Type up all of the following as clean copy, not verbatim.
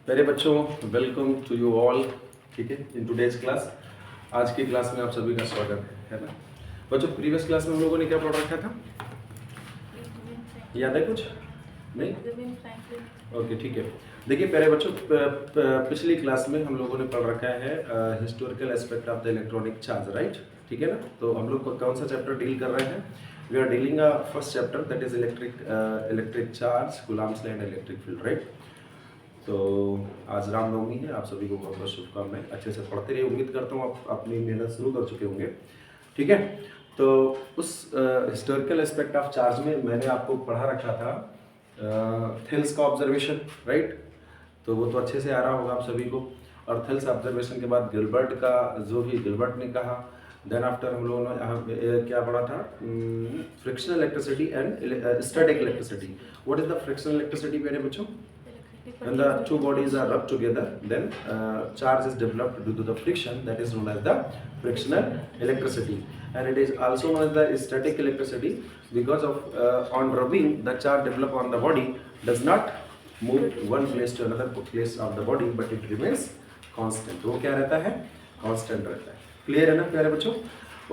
प्यारे बच्चों, welcome to you all. ठीक है, इन टुडेज क्लास, आज की क्लास में आप सभी का स्वागत है ना बच्चों। प्रीवियस क्लास में हम लोगों ने क्या पढ़ रखा था, याद है कुछ? नहीं? ओके, ठीक है। देखिए प्यारे बच्चों, पिछली क्लास में हम लोगों ने पढ़ रखा है historical aspect of the electronic charge, right? ठीक है ना। तो हम लोग कौन सा चैप्टर डील कर रहे हैं? We are dealing first chapter, that is electric charge, coulomb's law and electric field, right? तो आज रामनवमी है, आप सभी को बहुत बहुत शुभकामनाएं। अच्छे से पढ़ते रहिए, उम्मीद करता हूँ आप अपनी मेहनत शुरू कर चुके होंगे। ठीक है, तो उस हिस्टोरिकल एस्पेक्ट ऑफ चार्ज में मैंने आपको पढ़ा रखा था थेल्स का ऑब्जर्वेशन, राइट? तो वो तो अच्छे से आ रहा होगा आप सभी को। और थेल्स ऑब्जर्वेशन के बाद गिलबर्ट का जो भी गिलबर्ट ने कहा, देन आफ्टर हम लोगों ने क्या पढ़ा था, frictional electricity and static electricity. What is the frictional electricity मेरे बच्चों? When the two bodies are rubbed together, then charge is developed due to the friction, that is known as the frictional electricity. And it is also known as the static electricity because of on rubbing, the charge developed on the body does not move one place to another place of the body, but it remains constant. वो क्या रहता है? Constant रहता है। Clear है ना प्यारे बच्चों?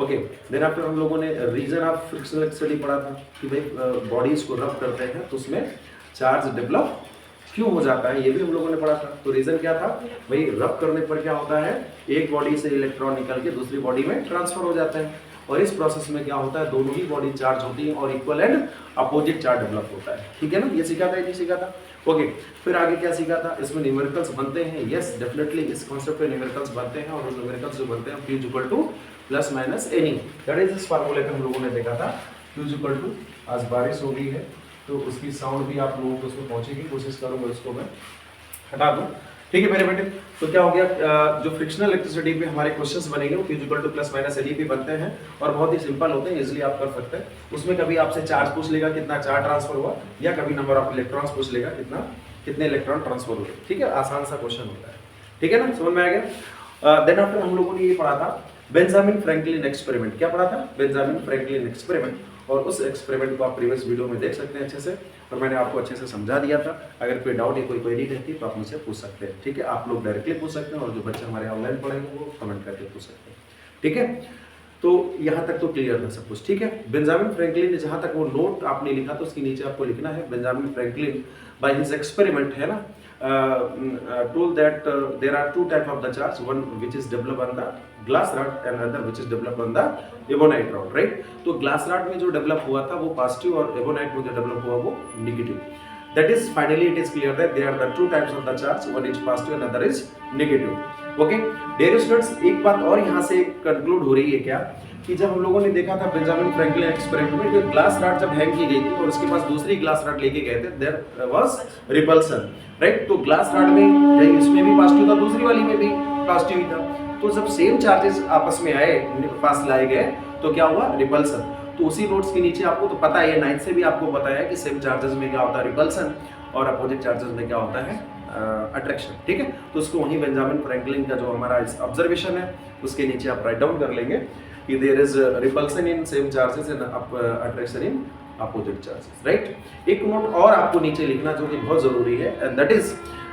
ओके, देन आफ्टर हम लोगों ने रीजन ऑफ फ्रिक्शनल इलेक्ट्रिसिटी पढ़ा था कि भाई बॉडीज को रब करते हैं तो उसमें चार्ज डेवलप क्यों हो जाता है, ये भी हम लोगों ने पढ़ा था। तो रीजन क्या था भाई, रब करने पर क्या होता है, एक बॉडी से इलेक्ट्रॉन निकल के दूसरी बॉडी में ट्रांसफर हो जाता है, और इस प्रोसेस में क्या होता है, दोनों ही बॉडी चार्ज होती है और equal and opposite charge develop होता है। ठीक है ना, ये सीखा था, ये नहीं सीखा था? ओके, फिर आगे क्या सीखा था, इसमें न्यूमेरिकल्स बनते हैं। यस, डेफिनेटली इस कॉन्सेप्ट पे न्यूमेरिकल्स बनते हैं, और न्यूमेरिकल्स जो बनते हैं Q equal two plus minus any, that is इस फार्मूले पे हम लोगों ने देखा था। Q इक्वल टू, आज बारिश हो गई है तो उसकी साउंड भी आप लोगों को उसमें पहुंचेगी, कोशिश करूंगा उसको मैं हटा दूं। ठीक है मेरे बेटे, तो क्या हो गया, जो फ्रिक्शनल इलेक्ट्रिसिटी पे हमारे क्वेश्चंस बनेंगे वो Q equal two plus minus any पे बनते हैं, और बहुत ही सिंपल होते हैं, इजीली आप कर सकते हैं। उसमें कभी आपसे चार्ज पूछ लेगा कितना चार्ज ट्रांसफर हुआ, या कभी नंबर ऑफ इलेक्ट्रॉन्स पूछ लेगा कितने इलेक्ट्रॉन ट्रांसफर हुए। ठीक है, आसान सा क्वेश्चन होता है। ठीक है ना, समझ में आ गया? देन आफ्टर हम लोगों ने ये पढ़ा था बेंजामिन फ्रैंकलिन एक्सपेरिमेंट। क्या पढ़ा था? बेंजामिन फ्रैंकलिन एक्सपेरिमेंट, और उस एक्सपेरिमेंट को आप प्रीवियस वीडियो में देख सकते हैं अच्छे से, और मैंने आपको अच्छे से समझा दिया था। अगर कोई डाउट या कोई क्वेरी रहती है तो आप मुझसे पूछ सकते हैं। ठीक है, आप लोग डायरेक्टली पूछ सकते हैं, और जो बच्चे हमारे ऑनलाइन पढ़ेंगे वो कमेंट करके पूछ सकते हैं। ठीक है, तो यहाँ तक तो क्लियर था सब कुछ। ठीक है, बेंजामिन फ्रैंकलिन ने जहाँ तक वो नोट आपने लिखा तो उसके नीचे आपको लिखना है, Benjamin Franklin by his experiment है ना, told that there are two type of the charge, one which is developed on the glass rod and other which is developed on the ebonite rod, right? तो glass rod में जो develop हुआ था वो positive, और ebonite में जो develop हुआ वो negative. That is finally it is clear that there are the two types of the charge, one is positive and other is negative. Okay, dear students, एक बात और यहाँ से conclude हो रही है क्या, कि जब हम लोगों ने देखा था बेंजामिन फ्रैंकलिन एक्सपेरिमेंट में, जो ग्लास रॉड जब हैंग की गई थी और उसके पास दूसरी ग्लास रॉड लेके गए थे, देयर वाज रिपल्सन, राइट? तो ग्लास रॉड में इसमें भी पॉजिटिव था, दूसरी वाली में भी पॉजिटिव ही था। तो जब सेम चार्जेस आपस में आए, पास लाए गए, तो क्या हुआ? रिपल्सन। तो उसी नोट्स के नीचे आपको तो पता है, 9th से भी आपको बताया है कि सेम चार्जेस में क्या होता है, रिपल्सन, और अपोजिट चार्जेस में क्या होता है, अट्रैक्शन। ठीक है, तो उसको वहीं बेंजामिन फ्रैंकलिन का जो हमारा ऑब्जर्वेशन है उसके नीचे आप राइट डाउन कर लेंगे कि there is repulsion in same charges and attraction in opposite charges, right? एक नोट और आपको नीचे लिखना जो कि बहुत जरूरी है, and that is,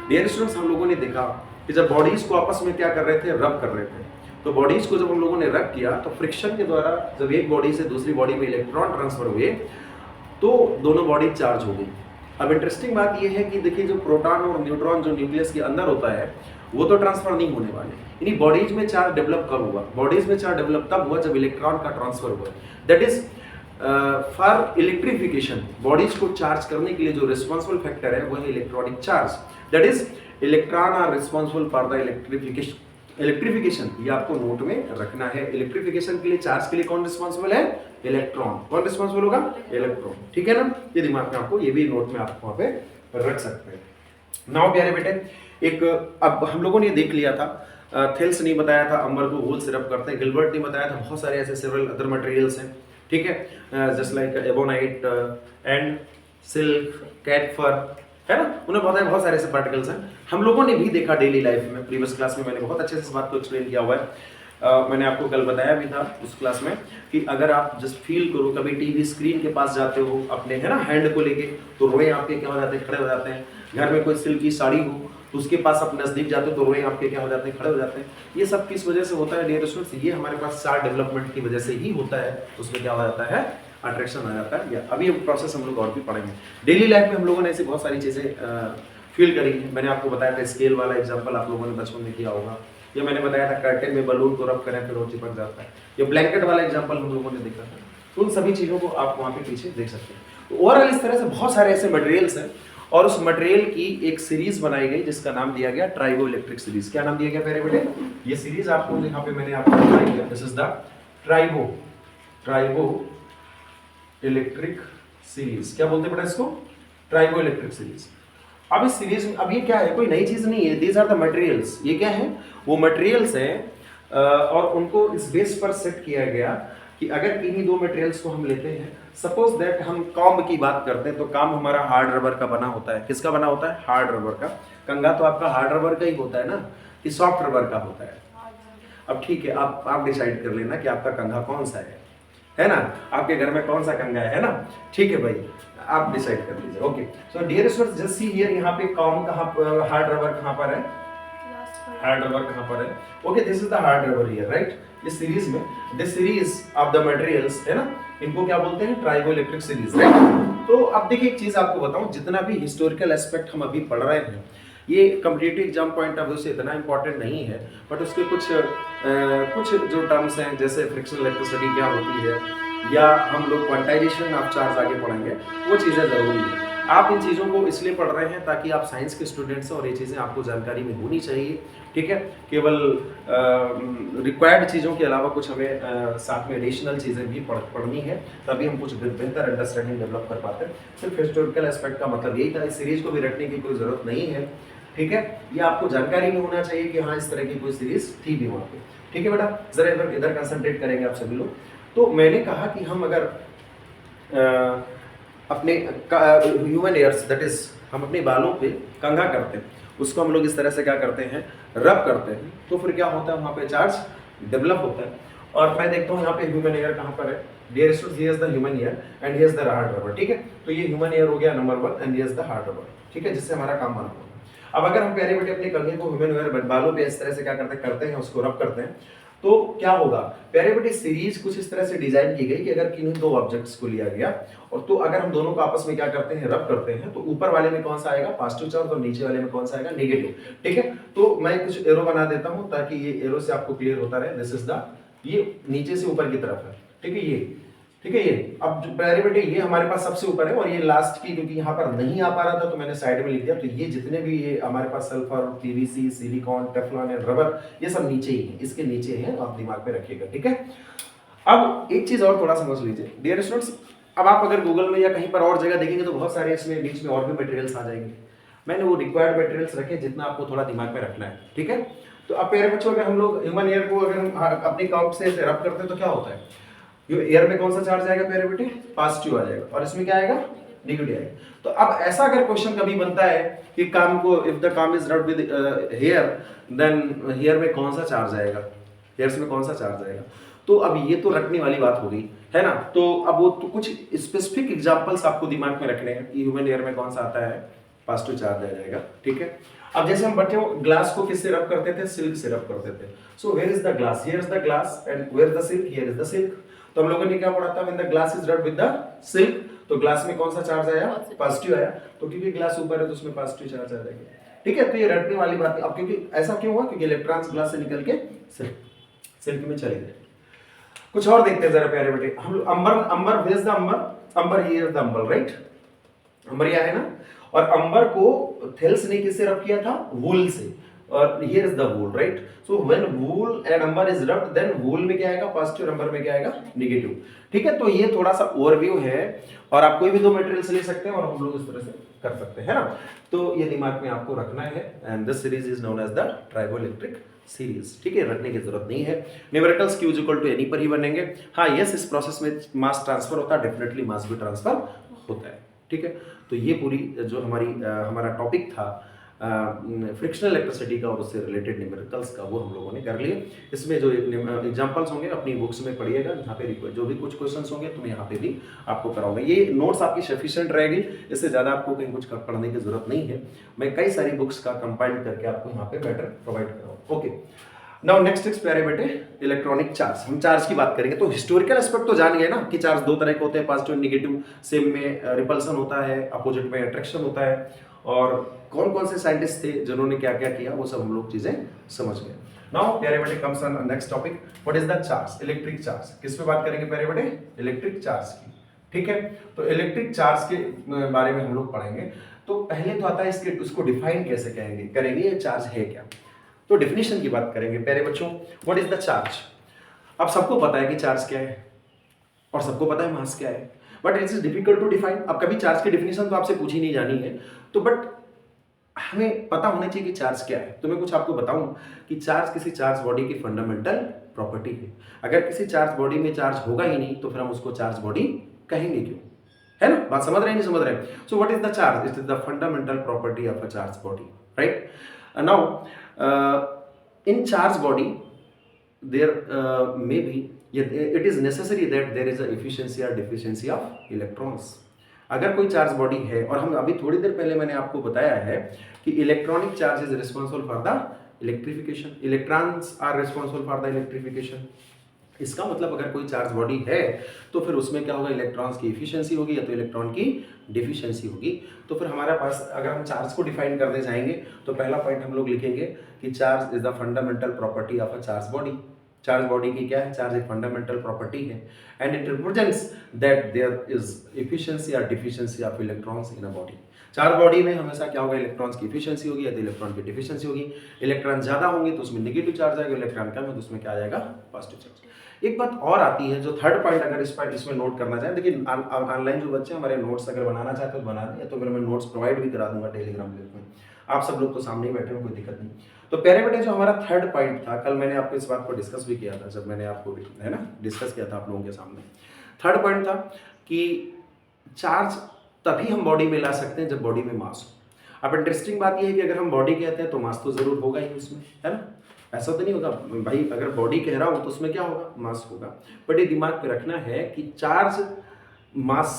dear students, हम लोगों ने देखा कि जब बॉडीज को आपस में क्या कर रहे थे, रब कर रहे थे। तो बॉडीज को जब हम लोगों ने रब किया तो फ्रिक्शन के द्वारा जब एक बॉडी से दूसरी बॉडी में इलेक्ट्रॉन ट्रांसफर हुए तो दोनों बॉडी चार्ज हो गई। अब इंटरेस्टिंग बात यह है कि देखिए, जो प्रोटॉन और न्यूट्रॉन जो न्यूक्लियस के अंदर होता है वो तो ट्रांसफर नहीं होने वाले। यानी बॉडीज में चार्ज डेवलप कब हुआ? बॉडीज में चार्ज डेवलप तब हुआ जब इलेक्ट्रॉन का ट्रांसफर हुआ। That is for electrification, bodies को चार्ज करने के लिए जो रिस्पॉन्सिबल फैक्टर है वो है electronic charge. That is electron are responsible for the electrification. ये आपको नोट में रखना है। इलेक्ट्रिफिकेशन के लिए, चार्ज के लिए कौन रिस्पॉन्सिबल है? इलेक्ट्रॉन। कौन रिस्पॉन्सिबल होगा? इलेक्ट्रॉन। ठीक है ना, ये दिमाग में आपको, ये भी नोट में आप वहां पे रख सकते हैं। नाउ प्यारे बेटे, एक अब हम लोगों ने देख लिया था, थेल्स नहीं बताया था अम्बर को वूल सिरप करते हैं, गिलबर्ट ने बताया था बहुत सारे ऐसे सेवरल अदर मटेरियल्स हैं। ठीक है, just like ebonite and silk, cat fur, है ना, उन्हें बताया बहुत सारे ऐसे पार्टिकल्स हैं। हम लोगों ने भी देखा डेली लाइफ में, प्रीवियस क्लास में मैंने बहुत अच्छे से इस बात को एक्सप्लेन किया हुआ है। मैंने आपको कल बताया भी था उस क्लास में कि अगर आप जस्ट फील करो, कभी टीवी स्क्रीन के पास जाते हो अपने, है ना, हैंड को लेके, तो रोए आपके क्या हो जाते हैं, खड़े हो जाते हैं। घर में कोई सिल्क की साड़ी हो तो उसके पास आप नजदीक जाते हो तो रोए आपके क्या हो जाते हैं, खड़े हो जाते हैं। ये सब किस वजह से होता है डियर स्टूडेंट्स? ये हमारे पास चार्ट डेवलपमेंट की वजह से ही होता है। उसमें क्या हो जाता है, अट्रैक्शन आ जाता है। या अभी ये प्रोसेस हम लोग और भी पढ़ेंगे। डेली लाइफ में हम लोगों ने ऐसी बहुत सारी चीज़ें फील करी है। मैंने आपको बताया था स्केल वाला एग्जांपल, आप लोगों ने बचपन में किया होगा। ये मैंने बताया था कर्टेन में बलून को रब करें फिर वो चिपक जाता है। ये ब्लैंकेट वाला एग्जांपल हम लोगों ने देखा था। तो उन सभी चीज़ों को आप वहाँ पे पीछे देख सकते हैं। तो ओवरऑल इस तरह से बहुत सारे ऐसे मटेरियल्स हैं और उस मटेरियल की एक सीरीज बनाई गई जिसका नाम दिया गया ट्राइबो इलेक्ट्रिक सीरीज। क्या नाम दिया गया प्यारे बेटे? ये सीरीज आपको यहाँ पे मैंने आपको बनाई है। This is the triboelectric series. क्या बोलते हैं बेटा इसको? Tribo electric series. अब इस सीरीज में, अब ये क्या है, कोई नई चीज नहीं है। These are the materials. ये क्या है? वो मटेरियल्स हैं और उनको इस बेस पर सेट किया गया कि अगर किन्हीं दो मटेरियल्स को हम लेते हैं, सपोज दैट हम कॉम्ब की बात करते हैं तो कॉम्ब हमारा हार्ड रबर का बना होता है। किसका बना होता है? हार्ड रबर का। कंघा तो आपका हार्ड रबर का ही होता है ना, कि सॉफ्ट रबर का होता है? अब ठीक है, आप डिसाइड कर लेना कि आपका कंघा कौन सा है ना? आपके घर में कौन सा कंघा है ना? ठीक है भाई, आप डिसाइड कर लीजिए। Okay, so dear students, just see here, यहाँ पे कॉम्ब कहाँ, हार्ड रबर कहाँ पर है? हार्ड रबर कहाँ पर है? Okay, this is the hard rubber here, right? इस सीरीज में, this series of the materials, है ना, इनको क्या बोलते हैं? Tribo electric series, right? तो अब देखिए एक चीज आपको बताऊं, जितना भी हिस्टोरिकल एस्पेक्ट हम अभी पढ़ रहे हैं, ये competitive exam point of view से इतना इंपॉर्टेंट नहीं है, बट उसके कुछ जो टर्म्स हैं, जैसे फ्रिक्शनल इलेक्ट्रिसिटी क्या होती है, या हम लोग क्वांटाइजेशन ऑफ चार्ज आगे पढ़ेंगे, वो चीज़ें ज़रूरी है। आप इन चीज़ों को इसलिए पढ़ रहे हैं ताकि आप साइंस के स्टूडेंट्स हैं और ये चीज़ें आपको जानकारी में होनी चाहिए, ठीक है? केवल रिक्वायर्ड चीज़ों के अलावा कुछ हमें साथ में एडिशनल चीज़ें भी पढ़नी है, तभी हम कुछ बेहतर अंडरस्टैंडिंग डेवलप कर पाते हैं। सिर्फ हिस्टोरिकल एस्पेक्ट का मतलब यही था। इस सीरीज को भी रटने की कोई ज़रूरत नहीं है, ठीक है? ये आपको जानकारी में होना चाहिए कि हाँ, इस तरह की कोई सीरीज थी भी वहाँ पे, ठीक है बेटा? जरा इधर कंसंट्रेट करेंगे आप सभी लोग। तो मैंने कहा कि हम अगर अपने ह्यूमन एयर्स, दैट इज हम अपने बालों पे कंघा करते हैं, उसको हम लोग इस तरह से क्या करते हैं, रब करते हैं, तो फिर क्या होता है, वहाँ पे चार्ज डेवलप होता है। और मैं देखता हूँ यहाँ पे ह्यूमन एयर कहाँ पर है? Dear students, here is the human hair and here is the hard rubber, ठीक है? तो ये ह्यूमन एयर हो गया number 1 and here is the hard rubber, ठीक है, जिससे हमारा काम बना हुआ है। अब अगर हम प्यारे बेटे अपने कंघे को ह्यूमन एयर बालों पे इस तरह से क्या करते हैं, उसको रब करते हैं, तो क्या होगा प्यारे बेटे? सीरीज कुछ इस तरह से डिजाइन की गई कि अगर किन्हीं दो ऑब्जेक्ट्स को लिया गया और तो अगर हम दोनों को आपस में क्या करते हैं, रब करते हैं, तो ऊपर वाले में कौन सा आएगा? पॉजिटिव चार्ज, और नीचे वाले में कौन सा आएगा? नेगेटिव, ठीक है? तो मैं कुछ एरो बना देता हूं ताकि ये एरो से आपको क्लियर होता रहे। दिस इज द, ये नीचे से ऊपर की तरफ है, ठीक है? ये ठीक है। ये अब जो प्यारे बेटे, ये हमारे पास सबसे ऊपर है और ये लास्ट की, क्योंकि यहाँ पर नहीं आ पा रहा था तो मैंने साइड में लिख दिया। तो ये जितने भी ये हमारे पास sulphur, PVC, silicon, Teflon and rubber, ये सब नीचे ही है, इसके नीचे है, आप दिमाग में रखिएगा, ठीक है? अब एक चीज और थोड़ा समझ लीजिए डियर स्टूडेंट्स, अब आप अगर गूगल में या कहीं पर और जगह देखेंगे तो बहुत सारे इसमें बीच में और भी मटेरियल्स आ जाएंगे। मैंने वो रिक्वायर्ड मटेरियल्स रखे जितना आपको थोड़ा दिमाग में रखना है, ठीक है? तो अब प्यारे बच्चों, अगर हम लोग ह्यूमन एयर को अगर हम अपनी कॉप से रब करते हैं तो क्या होता है? एयर में कौन सा चार्ज आएगा प्यारे बेटे? पॉजिटिव आ जाएगा, और इसमें क्या आएगा? नेगेटिव आएगा। तो अब ऐसा अगर क्वेश्चन कभी बनता है कि काम को, if the comb is rubbed with hair, then hair में कौन सा चार्ज आएगा? हेयर्स में कौन सा चार्ज आएगा? तो अब ये तो रखने वाली बात हो गई, है ना? तो अब वो तो कुछ स्पेसिफिक एग्जांपल्स आपको दिमाग में रखने हैं कि ह्यूमन एयर में कौन सा आता है, पॉजिटिव चार्ज आ जाएगा, ठीक है? अब जैसे हम बच्चों ग्लास को किससे रब करते थे? सिल्क से रब करते थे। So where is the glass? Here is the glass and where is the silk? Here is the silk. तो हम लोगों ने क्या पढ़ा था? When the glass is rubbed with the silk, तो ग्लास में कौन सा चार्ज आया? पॉजिटिव आया। तो क्योंकि ग्लास ऊपर है तो उसमें पॉजिटिव चार्ज आ जाएगा, ठीक है? तो ये रटने वाली बात है। अब क्योंकि ऐसा क्यों हुआ? क्योंकि इलेक्ट्रॉन्स ग्लास से निकल के सिल्क में चले गए। कुछ और देखते हैं जरा प्यारे बेटे। हम लोग अंबर भेज the amber here the amber, right? Amber यह है ना, और अंबर को थेल्स ने किससे रब किया था? वूल से, और here is the wool, right? So when wool and amber is rubbed, then wool में क्या आएगा? पॉजिटिव, अंबर में क्या आएगा? नेगेटिव, ठीक है? तो ये थोड़ा सा ओवरव्यू है और आप कोई भी दो मटेरियल्स ले सकते हैं और हम लोग इस तरह से कर सकते हैं, है ना? तो ये दिमाग में आपको रखना है and this series is known as the triboelectric series, ठीक है? रखने की जरूरत नहीं है। Numericals Q equal to n e पर ही बनेंगे। हाँ यस, इस प्रोसेस में मास ट्रांसफर होता है, डेफिनेटली मास भी ट्रांसफर होता है, ठीक है? तो ये पूरी जो हमारा टॉपिक था फ्रिक्शनल इलेक्ट्रिसिटी का और उससे रिलेटेड न्यूमेरिकल्स का, वो हम लोगों ने कर लिए। इसमें जो एग्जांपल्स होंगे अपनी बुक्स में पढ़िएगा, यहाँ पे जो भी कुछ क्वेश्चंस होंगे तो मैं यहाँ पे भी आपको कराऊंगा। ये नोट्स आपकी सफिशिएंट रहेगी, इससे ज़्यादा आपको कहीं कुछ पढ़ने की जरूरत नहीं है। मैं कई सारी बुक्स का कंपाइल करके आपको यहाँ पे बेटर प्रोवाइड कराऊंगा। ओके, नाउ नेक्स्ट प्यारे बेटे, इलेक्ट्रॉनिक चार्ज। हम चार्ज की बात करेंगे तो हिस्टोरिकल एस्पेक्ट तो जान गए ना कि चार्ज दो तरह के होते हैं, पॉजिटिव नेगेटिव। सेम में रिपल्सन होता है, अपोजिट में अट्रैक्शन होता है, और कौन कौन से साइंटिस्ट थे जिन्होंने क्या क्या किया वो सब हम लोग चीजें समझ गए। नाउ प्यारे बेटे comes on next topic, what is the charge? Electric charge. किस पे बात करेंगे प्यारे बेटे? इलेक्ट्रिक चार्ज की। ठीक है, तो इलेक्ट्रिक चार्ज के बारे में हम लोग पढ़ेंगे। तो पहले तो आता है इसके, उसको डिफाइन कैसे करेंगे ये चार्ज है क्या। तो डेफिनेशन की बात करेंगे प्यारे बच्चों। What is the charge? अब सबको पता है कि चार्ज क्या है और सबको पता है मास क्या है, but it is difficult to define. अब कभी चार्ज की डेफिनेशन तो आपसे पूछी नहीं जानी है, तो बट हमें पता होना चाहिए कि चार्ज क्या है। तो मैं कुछ आपको बताऊं कि चार्ज किसी चार्ज बॉडी की फंडामेंटल प्रॉपर्टी है। अगर किसी चार्ज बॉडी में चार्ज होगा ही नहीं तो फिर हम उसको चार्ज बॉडी कहेंगे क्यों? है ना, बात समझ रहे हैं नहीं समझ रहे हैं? So what is the charge? It is the fundamental property of a charge body, right? Now in charge body there may be, it is necessary that there is a efficiency or deficiency of electrons. अगर कोई charge body है, और हम अभी थोड़ी देर पहले मैंने आपको बताया है कि electronic charge is responsible for the electrification, electrons are responsible for the electrification. इसका मतलब अगर कोई चार्ज बॉडी है तो फिर उसमें क्या होगा? इलेक्ट्रॉन्स की एफिशिएंसी होगी या तो इलेक्ट्रॉन की डिफिशिएंसी होगी। तो फिर हमारे पास अगर हम चार्ज को डिफाइन करने जाएंगे तो पहला पॉइंट हम लोग लिखेंगे कि charge is the fundamental property of a charge body. Charge body की क्या है? चार्ज एक फंडामेंटल प्रॉपर्टी है and it represents that there is efficiency और deficiency of electrons in a body. Charge body में हमेशा क्या होगा? इलेक्ट्रॉन्स की एफिशिएंसी होगी या तो इलेक्ट्रॉन की डिफिशिएंसी होगी। इलेक्ट्रॉन ज्यादा होंगे तो उसमें नेगेटिव चार्ज आएगा, इलेक्ट्रॉन कम है तो उसमें क्या आ जाएगा? Positive charge. एक बात और आती है जो थर्ड पॉइंट, अगर इसमें नोट करना चाहें, देखिए ऑनलाइन जो बच्चे हमारे नोट्स अगर बनाना चाहते हो बना दें, तो फिर मैं नोट्स प्रोवाइड भी करा दूंगा टेलीग्राम ग्रुप में। आप सब लोग तो सामने ही बैठे हो, कोई दिक्कत नहीं। तो प्यारे बेटे जो हमारा थर्ड पॉइंट था, कल मैंने आपको इस बात को डिस्कस भी किया था जब मैंने आपको है ना डिस्कस किया था आप लोगों के सामने। थर्ड पॉइंट था कि चार्ज तभी हम बॉडी में ला सकते हैं जब बॉडी में मास हो। अब इंटरेस्टिंग बात यह है कि अगर हम बॉडी कहते हैं तो मास तो जरूर होगा ही उसमें, है ना? ऐसा तो नहीं होगा भाई, अगर बॉडी कह रहा हूं तो उसमें क्या होगा? मास होगा। बट ये दिमाग में रखना है कि चार्ज मास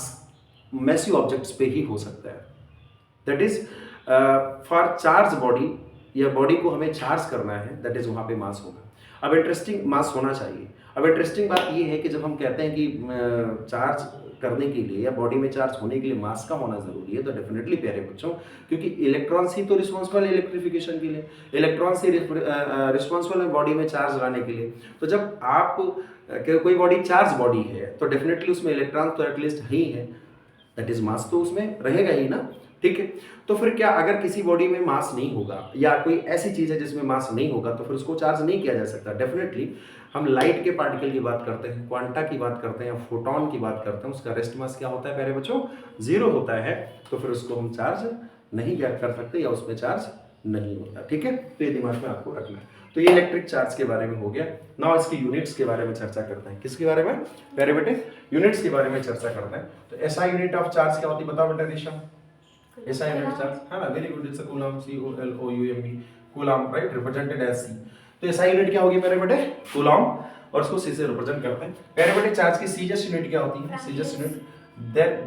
मैसिव ऑब्जेक्ट्स पे ही हो सकता है। That is for charge body, या बॉडी को हमें चार्ज करना है, दैट इज वहां पे मास होगा। अब इंटरेस्टिंग मास होना चाहिए। अब इंटरेस्टिंग बात ये है कि जब हम कहते हैं कि चार्ज करने के लिए या बॉडी में चार्ज होने के लिए मास का होना जरूरी है, तो डेफिनेटली प्यारे बच्चों, क्योंकि इलेक्ट्रॉन्स ही तो रिस्पॉन्सिबल है इलेक्ट्रिफिकेशन के लिए, इलेक्ट्रॉन्स ही रिस्पॉन्सिबल है बॉडी में चार्ज लाने के लिए। तो जब आप कोई बॉडी चार्ज बॉडी है तो डेफिनेटली उसमें इलेक्ट्रॉन तो एटलीस्ट ही है, दैट इज मास तो उसमें रहेगा ही ना। ठीक है, तो फिर क्या अगर किसी बॉडी में मास नहीं होगा या कोई ऐसी चीज है जिसमें मास नहीं होगा तो फिर उसको चार्ज नहीं किया जा सकता। डेफिनेटली हम लाइट के पार्टिकल की बात करते हैं, क्वांटा की बात करते हैं या फोटोन की बात करते हैं, उसका रेस्ट मास क्या होता है प्यारे बच्चों? जीरो होता है। तो फिर उसको हम चार्ज नहीं कर सकते या उसमें चार्ज नहीं होता। ठीक है, तो ये दिमाग में आपको रखना है। तो ये इलेक्ट्रिक चार्ज के बारे में हो गया। नाउ इसकी यूनिट्स के बारे में चर्चा करते हैं। किसके बारे में प्यारे बेटे? यूनिट्स के बारे में चर्चा करते हैं। तो ऐसा यूनिट ऑफ चार्ज क्या होती है बताओ बेटा दिशा? ऐसा यूनिट चार्ज है ना, very good, it's a coulomb, COLOUMB, coulomb, right, represented as C। तो ऐसा यूनिट क्या होगी मेरे बेटे? कूलम, और उसको C से रिप्रेजेंट करते हैं। मेरे बेटे चार्ज की सीजेस्ट यूनिट क्या होती है? सीजेस्ट यूनिट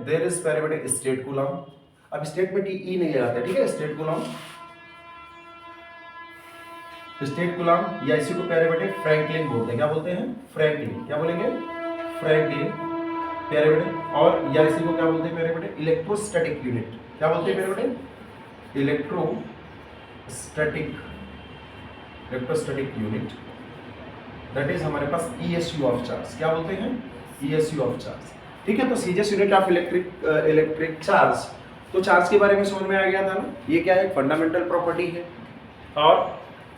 देयर इज मेरे बेटे स्टेट कूलम। अब स्टेट में E नहीं लगाते, ठीक है? स्टेट कूलम, स्टेट कूलम, या इसी को प्यारे बेटे फ्रैंकलिन बोलते हैं। क्या बोलते हैं? फ्रैंकलिन। क्या बोलेंगे? फ्रैंकलिन प्यारे बेटे। और या इसी को क्या बोलते हैं प्यारे बेटे? Electrostatic unit. क्या बोलते हैं प्यारे बेटे? इलेक्ट्रोस्टैटिक यूनिट, दैट इज हमारे पास ESU ऑफ चार्ज। क्या बोलते हैं? ESU of charge. ठीक है, तो सीजेस्ट यूनिट ऑफ इलेक्ट्रिक चार्ज। तो चार्ज के बारे में समझ में आ गया था ना? ये क्या है? फंडामेंटल प्रॉपर्टी है, और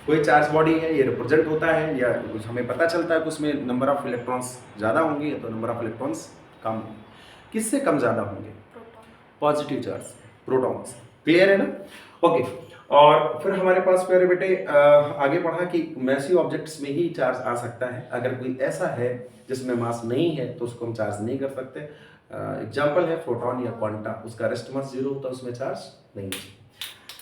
कोई चार्ज बॉडी है, ये रिप्रेजेंट होता है या हमें पता चलता है कि उसमें नंबर ऑफ इलेक्ट्रॉन्स ज़्यादा होंगे तो नंबर ऑफ इलेक्ट्रॉन्स कम होंगे। किससे कम ज़्यादा होंगे? Positive charge, protons. क्लियर है ना? ओके, और फिर हमारे पास प्यारे बेटे आगे पढ़ा कि मैसिव ऑब्जेक्ट्स में ही चार्ज आ सकता है। अगर कोई ऐसा है जिसमें मास नहीं है तो उसको हम चार्ज नहीं कर सकते। एग्जाम्पल है फोटोन या क्वांटा, उसका रेस्ट मास जीरो होता है, उसमें चार्ज नहीं है।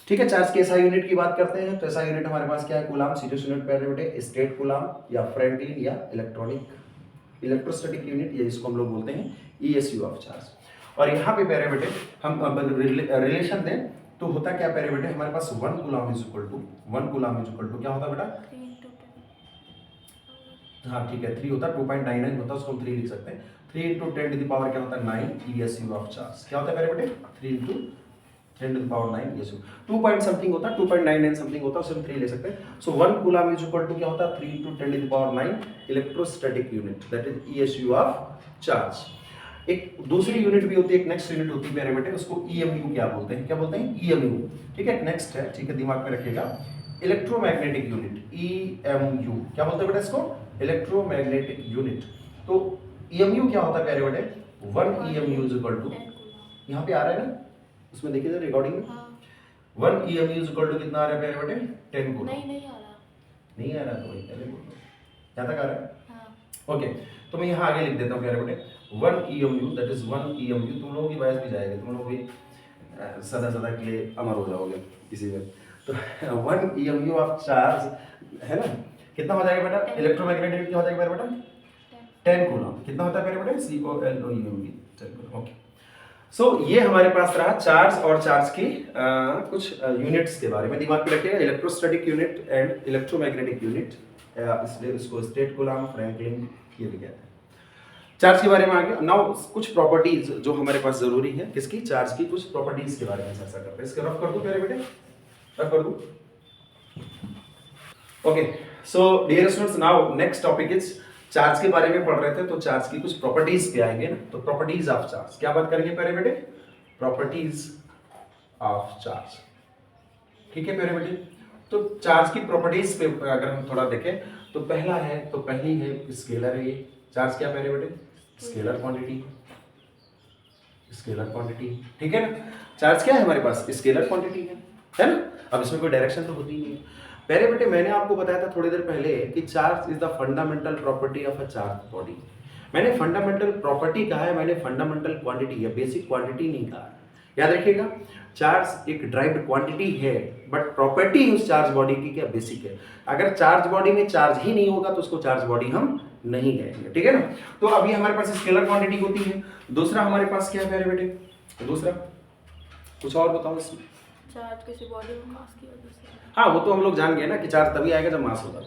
ठीक है, चार्ज के एसआई यूनिट की बात करते हैं, तो एसआई यूनिट हमारे पास क्या है, कूलाम, सीरियस यूनिट पेयर बेटे, स्टेट कूलाम या फ्रैंकलिन या इलेक्ट्रोस्टैटिक यूनिट, ये इसको हम लोग बोलते हैं ईएसयू ऑफ चार्ज। और यहाँ पे पेयर बेटे हम रिलेशन दें तो होता क्या पेयर बेटे, हमारे पास 1 कूलाम इज इक्वल टू क्या होता बेटा, हाँ ठीक है 3 होता है, 2.99 होता है, उसको हम 3 लिख सकते हैं। 3 × 10 टू द पावर क्या होता है 9 ESU ऑफ चार्ज, क्या होता है मेरे बेटे 3 × 10 to the power 9 ESU, 2 point something होता है, 2.99 समथिंग होता है, उससे हम 3 ले सकते हैं। So 1 coulomb is equal to क्या होता है 3 × 10 to the power 9 electrostatic unit, that is ESU of charge. एक दूसरी यूनिट भी होती है, एक नेक्स्ट यूनिट होती है मेरे बेटे, उसको EMU क्या बोलते हैं, क्या बोलते हैं EMU, ठीक है नेक्स्ट है, ठीक है दिमाग में रखिएगा, इलेक्ट्रोमैग्नेटिक यूनिट EMU, क्या बोलते हैं बेटा इसको, इलेक्ट्रोमैग्नेटिक यूनिट। तो EMU क्या होता है प्यारे बेटे, 1 EMU इज इक्वल टू, यहाँ पे आ रहा है ना, उसमें देखिए जरा रिकॉर्डिंग में, 1 EMU इज इक्वल टू कितना आ रहा है प्यारे बेटे 10 कूलम, नहीं आ रहा, नहीं आ रहा तो वही पहले बोलो, यहाँ तक आ रहा है, ओके तो मैं यहाँ आगे लिख देता हूँ प्यारे बेटे 1 EMU, दैट इज 1 EMU, तुम लोगों की वॉइस भी जाएगी, तुम लोग भी सदा के लिए अमर हो जाओगे इसी में। तो 1 EMU ऑफ चार्ज है ना, कितना हो जाएगा बेटा, इलेक्ट्रोमैग्नेटिक क्या हो जाएगा बेटा 10 कूलम, कितना होता है मेरे बेटे COLOUM, 10 कूलम, ओके। सो ये हमारे पास रहा चार्ज और चार्ज की कुछ यूनिट्स के बारे में, दिमाग में रखिएगा, electrostatic unit and electromagnetic unit, इसलिए इसको स्टेट कूलम, फ्रैंकलिन ये भी कहते हैं। चार्ज के बारे में आगे नाउ कुछ प्रॉपर्टीज जो हमारे पास जरूरी है, किसकी, चार्ज की कुछ प्रॉपर्टीज के बारे में चर्चा करते हैं। इसके रफ कर दूं मेरे बेटे, रफ कर दूं, okay. So dear students, now next topic is, charge के बारे में पढ़ रहे थे तो चार्ज की कुछ प्रॉपर्टीज पे आएंगे ना, तो प्रॉपर्टीज ऑफ चार्ज क्या बात करेंगे प्यारे बेटे, प्रॉपर्टीज ऑफ चार्ज, ठीक है प्यारे बेटे। तो चार्ज की प्रॉपर्टीज पे अगर हम थोड़ा देखें तो पहला है, तो पहली है स्केलर है, ये चार्ज क्या प्यारे बेटे, स्केलर क्वांटिटी, स्केलर क्वांटिटी, ठीक है ना, चार्ज क्या है हमारे पास, स्केलर क्वांटिटी है ना। अब इसमें कोई डायरेक्शन तो होती नहीं है प्यारे बेटे, मैंने आपको बताया था थोड़ी देर पहले कि charge is the fundamental property of a charge body. मैंने फंडामेंटल प्रॉपर्टी कहा है, मैंने फंडामेंटल क्वांटिटी या बेसिक क्वांटिटी नहीं कहा। याद रखिएगा, चार्ज एक ड्राइव्ड क्वांटिटी है, बट प्रॉपर्टी उस चार्ज बॉडी की क्या बेसिक है। अगर चार्ज बॉडी में चार्ज ही नहीं होगा तो उसको चार्ज बॉडी हम नहीं कहेंगे, ठीक है ना। तो अभी हमारे पास स्केलर क्वांटिटी होती है। दूसरा हमारे पास क्या है प्यारे बेटे, दूसरा कुछ और बताओ इसमें, चार्ज किसी बॉडी में मास की वजह से, हाँ वो तो हम लोग जान गए ना कि चार्ज तभी आएगा जब मास होगा।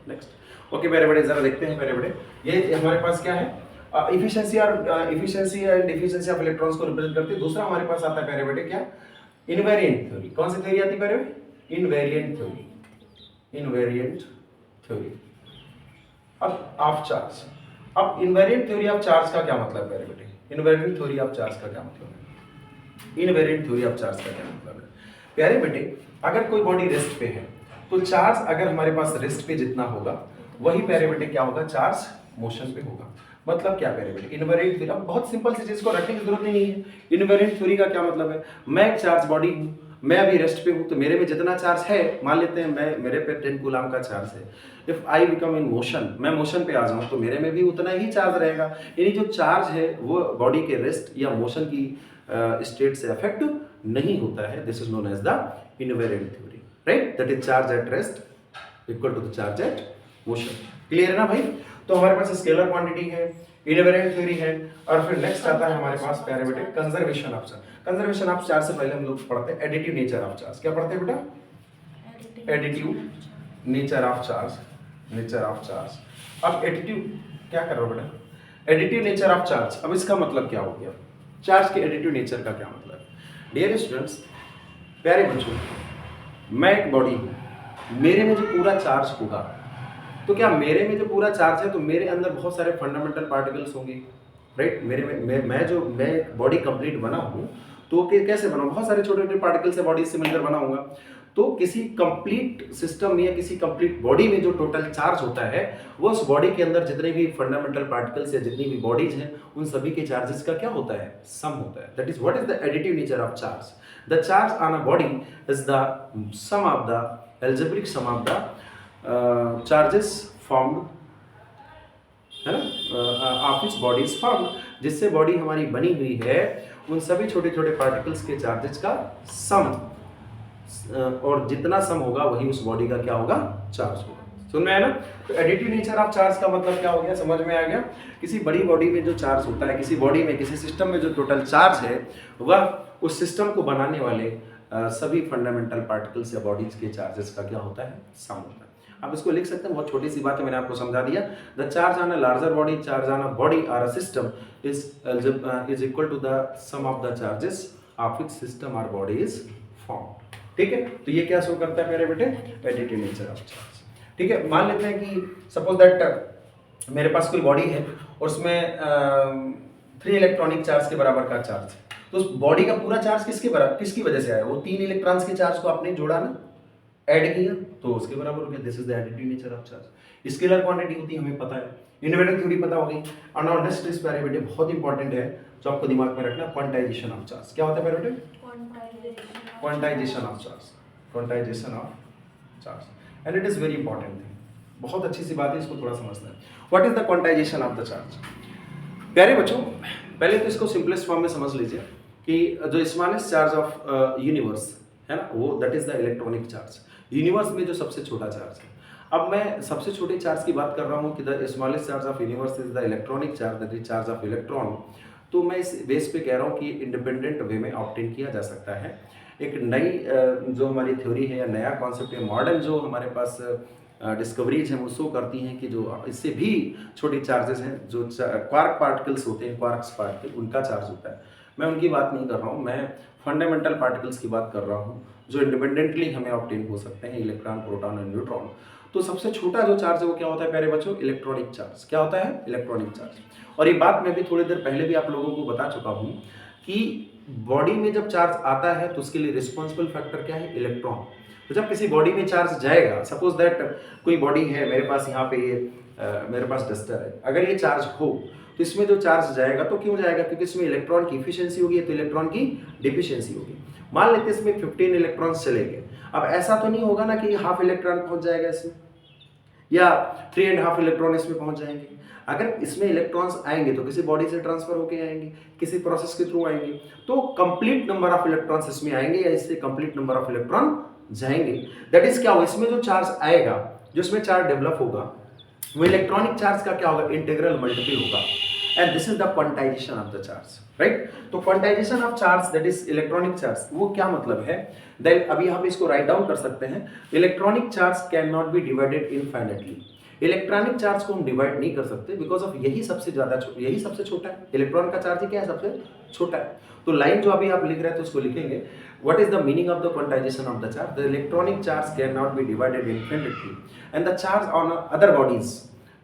नेक्स्ट, ओके मेरे बड़े जरा देखते हैं मेरे बड़े, ये हमारे पास क्या है, इफिशिएंसी और efficiency and efficiency of electrons को रिप्रेजेंट करती है। दूसरा हमारे पास आता है मेरे बेटे क्या, इनवेरिएंट थ्योरी। कौन सी थ्योरी आती है मेरे बेटे, इनवेरिएंट थ्योरी, इनवेरिएंट थ्योरी अब ऑफ चार्ज। अब इनवेरिएंट थ्योरी ऑफ चार्ज का क्या मतलब है मेरे बेटे, इनवेरिएंट थ्योरी ऑफ चार्ज का क्या मतलब है, इनवेरिएंट थ्योरी ऑफ चार्ज का क्या मतलब है प्यारे बेटे। अगर कोई बॉडी रेस्ट पे है तो चार्ज अगर हमारे पास रेस्ट पे जितना होगा वही प्यारे बेटे क्या होगा, चार्ज मोशन पे होगा। मतलब क्या प्यारे बेटे, इनवेरिएंट थ्योरी, अब बहुत सिंपल सी चीज को रखने की जरूरत ही नहीं है। इनवेरिएंट थ्योरी का क्या मतलब है, मैं एक चार्ज बॉडी हूँ, मैं अभी रेस्ट पे हूँ, तो मेरे में जितना चार्ज है, मान लेते हैं मैं मेरे पे 10 कूलम का चार्ज है, if I become in motion, मैं मोशन पे आ जाऊँ तो मेरे में भी उतना ही चार्ज रहेगा। यानी जो चार्ज है वो बॉडी के रेस्ट या मोशन की स्टेट से अफेक्ट नहीं होता है। This is known as the invariant theory, right, that is charge at rest equal to the charge at motion. Clear है ना भाई। तो हमारे पास स्केलर क्वांटिटी है, इनवेरिएंट थ्योरी है, और फिर नेक्स्ट आता है हमारे पास प्यारे बेटे conservation of charge. Conservation of charge से पहले हम लोग पढ़ते हैं एडिटिव नेचर ऑफ चार्ज। क्या पढ़ते हैं बेटा, additive nature of charge, nature of charge. अब एडिटिव क्या कर रहे हो बेटा, एडिटिव नेचर ऑफ चार्ज। अब इसका मतलब क्या हो गया, चार्ज के एडिटिव नेचर का क्या मतलब है। डियर स्टूडेंट्स, प्यारे बच्चों, मैं एक बॉडी हूँ, मेरे में जो पूरा चार्ज होगा, तो क्या मेरे में जो पूरा चार्ज है तो मेरे अंदर बहुत सारे फंडामेंटल पार्टिकल्स होंगे, राइट। मेरे में मैं एक बॉडी कंप्लीट बना हूँ तो कैसे बना, बहुत सारे छोटे छोटे पार्टिकल से बॉडी से मिलकर बना होगा। तो किसी कंप्लीट सिस्टम में या किसी कंप्लीट बॉडी में जो टोटल चार्ज होता है वो उस बॉडी के अंदर जितने भी फंडामेंटल पार्टिकल्स या जितनी भी बॉडीज हैं उन सभी के चार्जेस का क्या होता है, सम होता है। That is what is the additive nature of charge. The charge on a body is the sum of the algebraic sum of the charges formed, है ना, of its body is formed, जिससे body हमारी बनी हुई है उन सभी छोटे छोटे पार्टिकल्स के चार्जेस का सम, और जितना सम होगा वही उस बॉडी का क्या होगा, चार्ज होगा। सुन में आया ना? तो एडिटिव नेचर ऑफ चार्ज का मतलब क्या हो गया, समझ में आ गया? किसी बड़ी बॉडी में जो चार्ज होता है, किसी बॉडी में, किसी सिस्टम में जो टोटल चार्ज है, वह उस सिस्टम को बनाने वाले सभी फंडामेंटल पार्टिकल्स या बॉडीज के चार्जेस का क्या होता है, सम होता है। आप इसको लिख सकते हैं, बहुत छोटी सी बात है, मैंने आपको समझा दिया। The charge on a larger body, charge on a body और a system is equal to the sum of the charges of its system और बॉडी इज फॉर्म। ठीक है, तो ये क्या शो करता है मेरे बेटे, एडिटिव नेचर ऑफ चार्ज। ठीक है, मान लेते हैं कि सपोज दैट मेरे पास कोई बॉडी है और उसमें 3 इलेक्ट्रॉनिक चार्ज के बराबर का चार्ज है, तो उस बॉडी का पूरा चार्ज किसकी वजह से आया, वो 3 इलेक्ट्रॉन्स के चार्ज को आपने जोड़ा ना, ऐड किया, तो उसके बराबर हो गया। This is the additive nature of charge. Scalar quantity होती है, हमें पता है, इन्वेरिएंट थ्योरी पता होगी। और नाउ नेक्स्ट इज मेरे बेटे बहुत इंपॉर्टेंट है जो आपको दिमाग में रखना, क्वांटाइजेशन ऑफ चार्ज। क्या होता है मेरे बेटे, quantization of charge, quantization of charge, and it is very important thing, बहुत अच्छी सी बात है, इसको थोड़ा समझना है। What is the quantization of the charge? प्यारे बच्चों, पहले तो इसको सिंपलेस्ट फॉर्म में समझ लीजिए कि जो स्मॉलेस्ट चार्ज ऑफ यूनिवर्स है ना, वो that is the electronic charge. Universe में जो सबसे छोटा चार्ज है, अब मैं सबसे छोटे चार्ज की बात कर रहा हूँ कि the smallest charge of universe is the electronic charge, that is charge of electron. तो मैं इस बेस पे कह रहा हूँ कि इंडिपेंडेंट वे में ऑब्टेन किया जा सकता है। एक नई जो हमारी थ्योरी है या नया कॉन्सेप्ट है, मॉडर्न जो हमारे पास डिस्कवरीज हैं, वो शो करती हैं कि जो इससे भी छोटी चार्जेस हैं, जो क्वार्क पार्टिकल्स होते हैं, क्वार्क्स पार्टिकल, उनका चार्ज होता है। मैं उनकी बात नहीं कर रहा हूँ, मैं फंडामेंटल पार्टिकल्स की बात कर रहा हूँ जो इंडिपेंडेंटली हमें ऑब्टेन हो सकते हैं, इलेक्ट्रॉन, प्रोटॉन और न्यूट्रॉन। तो सबसे छोटा जो चार्ज है वो क्या होता है प्यारे बच्चों, इलेक्ट्रॉनिक चार्ज। क्या होता है, इलेक्ट्रॉनिक चार्ज। और ये बात मैं भी थोड़ी देर पहले भी आप लोगों को बता चुका हूँ कि बॉडी में जब चार्ज आता है तो उसके लिए रिस्पॉन्सिबल फैक्टर क्या है, इलेक्ट्रॉन। तो जब किसी बॉडी में चार्ज जाएगा, सपोज दैट कोई बॉडी है मेरे पास, यहाँ पे ये मेरे पास डस्टर है, अगर ये चार्ज हो तो इसमें जो चार्ज जाएगा तो क्यों जाएगा, क्योंकि इसमें इलेक्ट्रॉन की इफिशियंसी होगी, तो इलेक्ट्रॉन की डिफिशियंसी होगी। मान लेते हैं इसमें 15 इलेक्ट्रॉन्स चले गए, अब ऐसा तो नहीं होगा ना कि हाफ इलेक्ट्रॉन पहुंच जाएगा इसमें, या 3.5 इलेक्ट्रॉन इसमें पहुंच जाएंगे। अगर इसमें इलेक्ट्रॉन्स आएंगे तो किसी बॉडी से ट्रांसफर होके आएंगे, किसी प्रोसेस के थ्रू आएंगे, तो कंप्लीट नंबर ऑफ इलेक्ट्रॉन्स इसमें आएंगे या इससे कंप्लीट नंबर ऑफ इलेक्ट्रॉन जाएंगे। दैट इज क्या होगा, इसमें जो चार्ज आएगा, जो इसमें चार्ज डेवलप होगा, वो इलेक्ट्रॉनिक चार्ज का क्या होगा, इंटीग्रल मल्टीपल होगा। And this is the quantization of the charge, right. तो quantization of charge that is electronic charge, वो क्या मतलब है, दैट अभी हम इसको राइट डाउन कर सकते हैं। Electronic charge can not B divided infinitely. Electronic charge को हम डिवाइड नहीं कर सकते बिकॉज ऑफ यही सबसे ज्यादा, यही सबसे छोटा है। इलेक्ट्रॉन का चार्ज ही क्या है, सबसे छोटा है। तो लाइन जो अभी आप लिख रहे हैं तो उसको लिखेंगे, what is the meaning of the quantization of the charge, the electronic charge can not B divided infinitely and the charge on other bodies,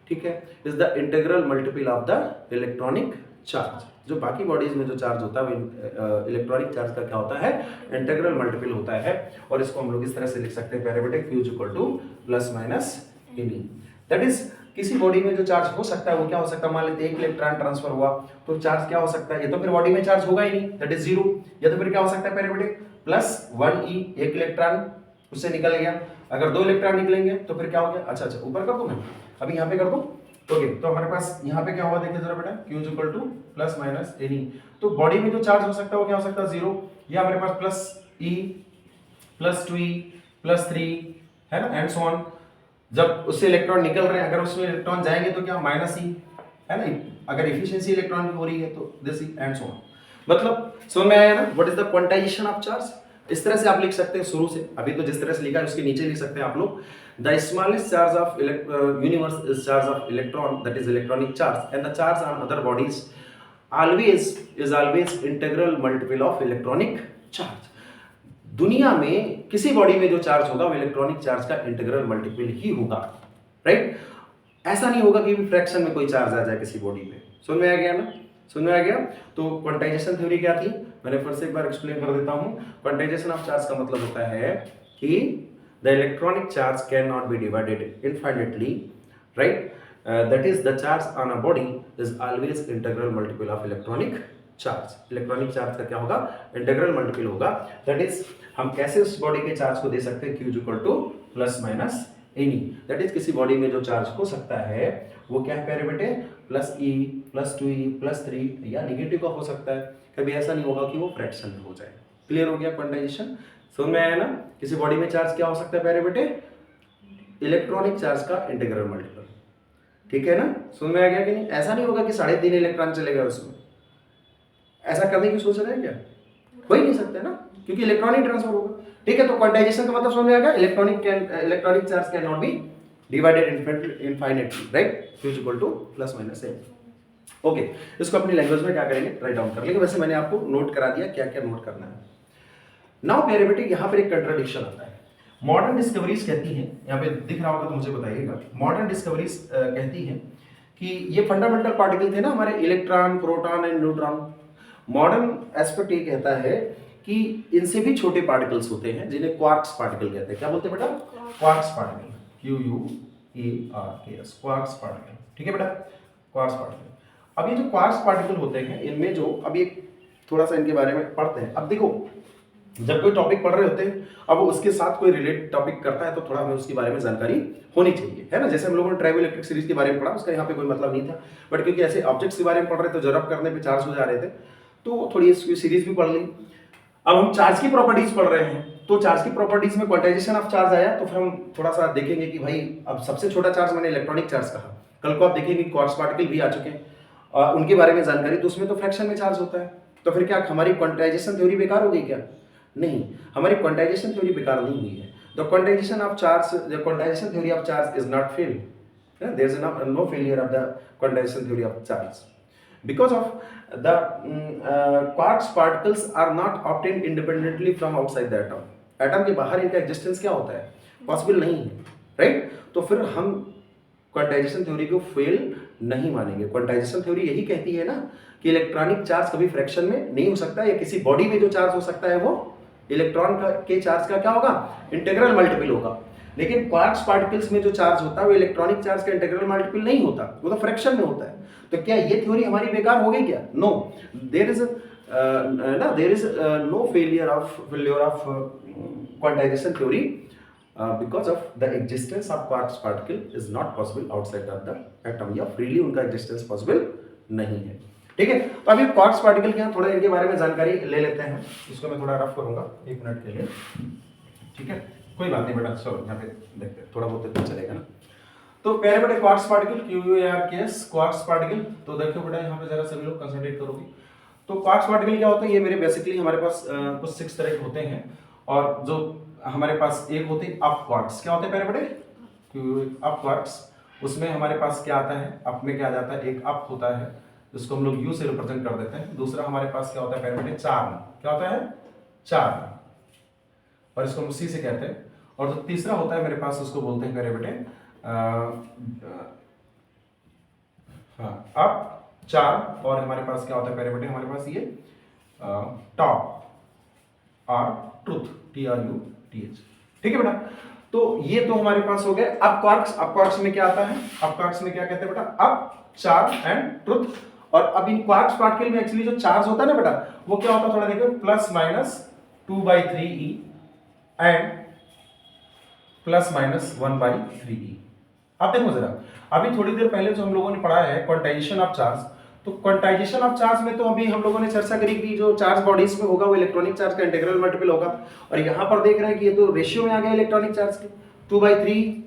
ठीक है, is the integral multiple of the electronic charge. जो बाकी bodies में जो charge होता है वो electronic charge का क्या होता है, इंटीग्रल मल्टीपल होता है। और इसको हम लोग इस तरह से लिख सकते हैं, parameter Q equal two plus minus N। That is किसी बॉडी में जो चार्ज हो सकता है वो क्या हो सकता है, मान लेते हैं 1 इलेक्ट्रॉन ट्रांसफर हुआ तो चार्ज क्या हो सकता है, ये तो फिर बॉडी में चार्ज होगा ही नहीं, दैट इज 0। या तो फिर क्या हो सकता है पैरामीटर प्लस 1e, 1 इलेक्ट्रॉन उससे निकल गया। अगर 2 इलेक्ट्रॉन निकलेंगे तो फिर क्या हो गया, अच्छा ऊपर कर दूं मैं, अभी यहाँ पे कर दूं, ओके। तो हमारे पास यहाँ पे क्या हुआ देखिए जरा बेटा, Q equal two plus minus N। तो बॉडी में जो चार्ज हो सकता है वो क्या हो सकता है, 0। या हमारे पास plus E, plus 2E, plus 3 है ना, एंड सो ऑन। जब उससे इलेक्ट्रॉन निकल रहे हैं, अगर उसमें इलेक्ट्रॉन जाएंगे तो क्या माइनस E है ना, अगर एफिशिएंसी इलेक्ट्रॉन की हो रही है तो this E and so on. मतलब समझ में आया ना, what is the quantization of charge. इस तरह से आप लिख सकते हैं शुरू से, अभी तो जिस तरह से लिखा है उसके नीचे लिख सकते हैं आप लोग, the smallest charge of universe is charge of electron, that is electronic charge, and the charge on other bodies always integral multiple of electronic charge. दुनिया में किसी बॉडी में जो चार्ज होगा वो इलेक्ट्रॉनिक चार्ज का इंटीग्रल मल्टीपल ही होगा, right. ऐसा नहीं होगा कि फ्रैक्शन में कोई चार्ज आ जाए किसी बॉडी पे। समझ में आ गया ना, समझ में आ गया। तो क्वांटाइजेशन थ्योरी क्या थी, मैंने फिर से एक बार एक्सप्लेन कर देता हूं। क्वांटाइजेशन ऑफ चार्ज का मतलब होता है कि the electronic charge can not B divided infinitely, right. That is the charge on a body is always integral multiple of electronic charge. Electronic charge का क्या होगा, इंटीग्रल मल्टीपल होगा। दैट इज हम कैसे उस बॉडी के चार्ज को दे सकते हैं, Q equal two plus minus N। That is किसी बॉडी में जो चार्ज हो सकता है वो क्या है प्यारे बेटे, plus E plus 2e plus 3 या नेगेटिव का हो सकता है, कभी ऐसा नहीं होगा कि वो फ्रैक्शन में हो जाए। क्लियर हो गया क्वांटाइजेशन? समझ में आया ना? किसी बॉडी में चार्ज क्या हो सकता है प्यारे बेटे? इलेक्ट्रॉनिक चार्ज का इंटीग्रल मल्टीपल। ठीक है ना? समझ में आ गया कि नहीं? ऐसा नहीं होगा कि 3.5 इलेक्ट्रॉन चले गए उसमें, ऐसा करने की सोच रहे हैं क्या? हो ही नहीं सकता ना, क्योंकि इलेक्ट्रॉनिक ट्रांसफर होगा। ठीक है, तो क्वांटाइजेशन का मतलब समझ में आ गया? Electronic charge can not B divided infinitely, right? Q is equal two plus minus m। Okay, इसको अपनी लैंग्वेज में क्या करेंगे? राइट डाउन कर लेंगे। वैसे मैंने आपको नोट करा दिया क्या क्या नोट करना है। नाउ प्यारे बेटे, यहाँ पर एक कंट्राडिक्शन आता है। मॉडर्न डिस्कवरीज कहती हैं, यहाँ पे दिख रहा होगा तो मुझे बताइएगा, मॉडर्न डिस्कवरीज कहती हैं कि ये फंडामेंटल पार्टिकल थे ना हमारे, electron, proton and neutron. Modern aspect ये कहता है कि इनसे भी छोटे पार्टिकल्स होते हैं जिन्हें क्वार्क्स पार्टिकल कहते हैं। क्या बोलते हैं बेटा? Quarks particle, QUARKS, quarks particle. ठीक है बेटा, क्वार्क्स पार्टिकल। अब ये जो क्वार्क्स पार्टिकल होते हैं, इनमें जो अभी थोड़ा सा इनके बारे में पढ़ते हैं। अब देखो, जब कोई टॉपिक पढ़ रहे होते हैं, अब उसके साथ कोई रिलेट टॉपिक करता है तो थोड़ा हमें उसके बारे में जानकारी होनी चाहिए, है ना? जैसे हम लोगों ने ट्राइबो इलेक्ट्रिक सीरीज के बारे में पढ़ा, उसका यहाँ पे कोई मतलब नहीं था, बट क्योंकि ऐसे ऑब्जेक्ट्स के बारे में पढ़ रहे थे, जो रब करने पे चार्ज हो जा रहे थे, तो थोड़ी सीरीज भी पढ़ ली। अब हम चार्ज की प्रॉपर्टीज पढ़ रहे हैं, तो चार्ज की प्रॉपर्टीज में क्वांटाइजेशन ऑफ चार्ज आया, तो फिर हम थोड़ा सा देखेंगे कि भाई अब सबसे छोटा चार्ज मैंने इलेक्ट्रॉनिक चार्ज कहा, कल को आप देखेंगे क्वार्ट्ज पार्टिकल भी आ चुके हैं, उनके बारे में जानकारी, तो उसमें तो फ्रैक्शन में चार्ज होता है। तो फिर क्या हमारी क्वांटाइजेशन थ्योरी बेकार हो गई क्या? नहीं, हमारी क्वांटाइजेशन थ्योरी बेकार नहीं हुई है। The quantization of charge, the quantization theory of charge is not fail, there is no failure of the quantization theory of charge because of the quarks particles are not obtained independently from outside the atom. Atom के बाहर इनका existence क्या होता है? Possible नहीं है, right? तो फिर हम क्वांटाइजेशन थ्योरी को फेल नहीं मानेंगे। क्वांटाइजेशन थ्योरी यही कहती है ना कि इलेक्ट्रॉनिक चार्ज कभी फ्रैक्शन में नहीं हो सकता, या किसी बॉडी में जो चार्ज हो सकता है वो इलेक्ट्रॉन के चार्ज का क्या होगा? इंटीग्रल मल्टीपल होगा। लेकिन क्वार्क्स पार्टिकल्स में जो चार्ज होता है वो इलेक्ट्रॉनिक चार्ज का इंटीग्रल मल्टीपल नहीं होता, वो तो फ्रैक्शन में होता है। तो क्या ये थ्योरी हमारी बेकार हो गई क्या? No, there is no failure of quantization theory because of the existence of quarks particle is not possible outside of the atom, या freely उनका existence possible नहीं है। ठीक है, तो अभी क्वार्क्स पार्टिकल के थोड़ा इनके बारे में जानकारी ले लेते हैं। इसको मैं थोड़ा रफ करूंगा 1 मिनट के लिए, ठीक है? कोई बात नहीं बेटा, चलो यहाँ पे देखते हैं, थोड़ा बहुत इतना चलेगा ना। तो पहले बेटे quarks particle, QUARKS, quarks particle. तो देखो बेटा यहाँ पे जरा सभी लोग कंसंट्रेट करोगे। तो क्वार्क्स पार्टिकल क्या होता है? ये मेरे बेसिकली हमारे पास कुछ 6 तरह के होते हैं, और जो हमारे पास एक होते हैं अप क्वार्क्स। क्या होते हैं पहले बेटे? Up quarks. उसमें हमारे पास क्या आता है? अप में क्या जाता है? एक अप होता है जिसको हम लोग U से रिप्रेजेंट कर देते हैं। दूसरा हमारे पास क्या होता है पहले बेटे? चार्म। क्या होता है? चार्म, और इसको हम C से कहते हैं। और जो तीसरा होता है मेरे पास, उसको बोलते हैं पहले बेटे अप, चार्म, और हमारे पास क्या होता है पहले बेटे? हमारे पास ये टॉप और ट्रुथ, TRUTH। ठीक है बेटा? तो ये तो हमारे पास हो गए अप क्वार्क्स। अप क्वार्क्स में क्या आता है? अप क्वार्क्स में क्या कहते हैं बेटा? Up, charm and truth. और अब इन क्वार्क्स पार्टिकल में एक्चुअली जो चार्ज होता है ना बेटा, वो क्या होता है? थोड़ा देखो, plus minus 2/3e and plus minus 1/3e। अब देखो जरा, अभी थोड़ी देर पहले जो हम लोगों ने पढ़ा है क्वांटाइजेशन ऑफ चार्ज, तो क्वांटाइजेशन ऑफ चार्ज में तो अभी हम लोगों ने चर्चा करी कि जो चार्ज बॉडीज में होगा वो इलेक्ट्रॉनिक चार्ज का इंटीग्रल मल्टीपल होगा, और यहाँ पर देख रहे हैं कि ये तो रेशियो में आ गया इलेक्ट्रॉनिक चार्ज के, 2/3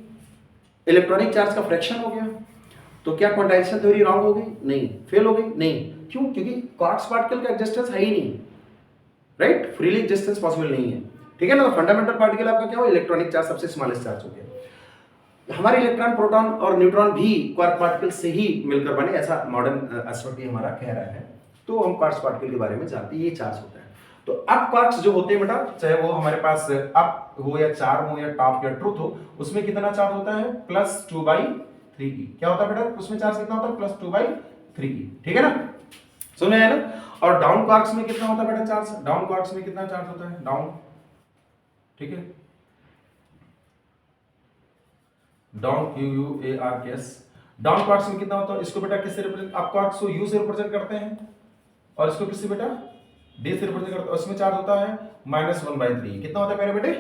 इलेक्ट्रॉनिक चार्ज का फ्रैक्शन हो गया। तो क्या क्वांटाइजेशन थ्योरी रॉन्ग हो गई? नहीं। फेल हो गई? नहीं। क्यों? क्योंकि क्वार्क्स पार्टिकल का एग्जिस्टेंस है ही नहीं, राइट? फ्रीली एग्जिस्टेंस पॉसिबल नहीं है। ठीक है ना? तो फंडामेंटल पार्टिकल आपका क्या हो? इलेक्ट्रॉनिक चार्ज सबसे स्मॉलेस्ट चार्ज हो गया। हमारे इलेक्ट्रॉन, प्रोटॉन और न्यूट्रॉन भी क्वार्क पार्टिकल से ही मिलकर बने, ऐसा मॉडर्न एस्ट्रोनॉमी हमारा कह रहा है। तो हम क्वार्क्स पार्टिकल के बारे में जानते हैं, ये चार्ज होता है। तो अप क्वार्क्स जो होते हैं बेटा, चाहे वो हमारे पास अप हो या चार्म हो या टॉप या ट्रुथ हो, उसमें कितना चार्ज होता है? Plus 2/3e। क्या होता है बेटा? उसमें चार्ज कितना होता है? Plus 2/3e। ठीक है ना? सुन आया ना? और डाउन क्वार्क्स में कितना होता है बेटा चार्ज? डाउन क्वार्क्स में कितना चार्ज होता है? डाउन, ठीक है, डाउन, QUARKS। डाउन क्वार्क्स में कितना होता है? इसको बेटा किससे रिप्रेजेंट? अप क्वार्क्स को U से रिप्रेजेंट करते हैं, और इसको किससे बेटा? D से रिप्रेजेंट करते हैं। उसमें चार्ज होता है -1/3। कितना होता है मेरे बेटे?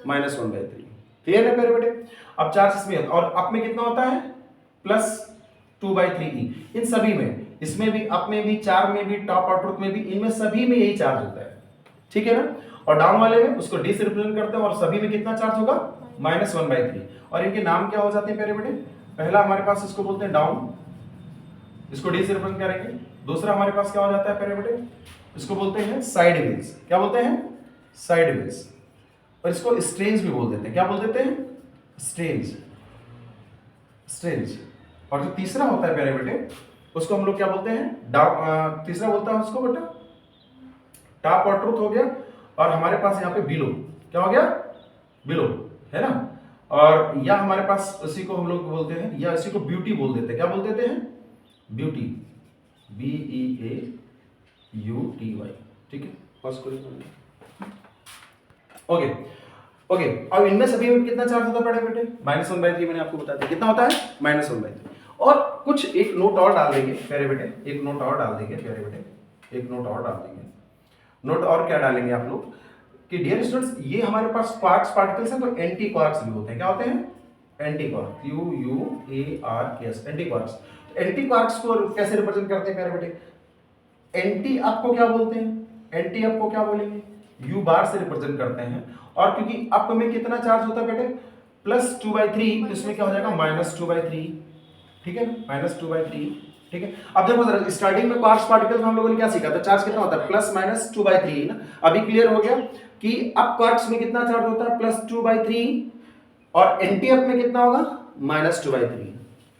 -1/3। क्लियर है मेरे बेटे? अब चार्ज इसमें, और अप में कितना होता है? Plus 2/3e। इन सभी में, इसमें भी, अप में भी, चार में भी, टॉप और ट्रुथ में भी, इनमें सभी में यही चार्ज होता है, ठीक है ना। और डाउन वाले में उसको डी से रिप्रेजेंट करते हैं और सभी में कितना चार्ज होगा, -1/3। और इनके नाम क्या हो जाते हैं प्यारे बेटे, पहला हमारे पास इसको बोलते हैं डाउन, इसको डी से रिप्रेजेंट करेंगे। दूसरा हमारे पास क्या हो जाता है प्यारे बेटे, इसको बोलते हैं साइड वेज। क्या बोलते हैं, साइड वेज। और इसको स्ट्रेंज भी बोल देते हैं, क्या बोल देते हैं, स्ट्रेंज, स्ट्रेंज। और जो तीसरा होता है प्यारे बेटे, उसको हम लोग क्या बोलते हैं, तीसरा बोलता है उसको बेटा टॉप और ट्रुथ हो गया। और हमारे पास यहाँ पे बिलो, क्या हो गया, बिलो, है ना। और या हमारे पास इसी को हम लोग बोलते हैं, या इसी को ब्यूटी बोल देते हैं, क्या बोल देते हैं, ब्यूटी, BEAUTY, ठीक है। First question, okay okay. अब इनमें सभी में कितना चार्ज होता है बेटे, -1/3। मैंने आपको बता दिया कितना होता है, -1/3। और कुछ एक नोट और डाल देंगे प्यारे बेटे, एक नोट और डाल देंगे प्यारे बेटे, एक नोट और डाल देंगे। नोट और क्या डालेंगे आप लोग कि डियर स्टूडेंट्स, ये हमारे पास क्वार्क्स पार्टिकल्स हैं तो एंटी क्वार्क्स भी होते हैं। क्या होते हैं, anti quark, QUARKS, anti quarks. Anti quarks को कैसे रिप्रेजेंट करते हैं प्यारे बेटे, एंटी अप को क्या बोलते हैं, एंटी अप को क्या बोलेंगे, U बार से रिप्रेजेंट करते हैं। और क्योंकि अप में कितना चार्ज होता है बेटे, +2/3, तो इसमें क्या हो जाएगा, -2/3, ठीक है ना, -2/3, ठीक है। अब देखो जरा, स्टार्टिंग में क्वार्क्स पार्टिकल्स में हम लोगों ने क्या सीखा था, चार्ज कितना होता है, +-2/3 ना। अभी क्लियर हो गया कि अप क्वार्क्स में कितना चार्ज होता है, +2/3, और एंटी अप में कितना होगा, -2/3,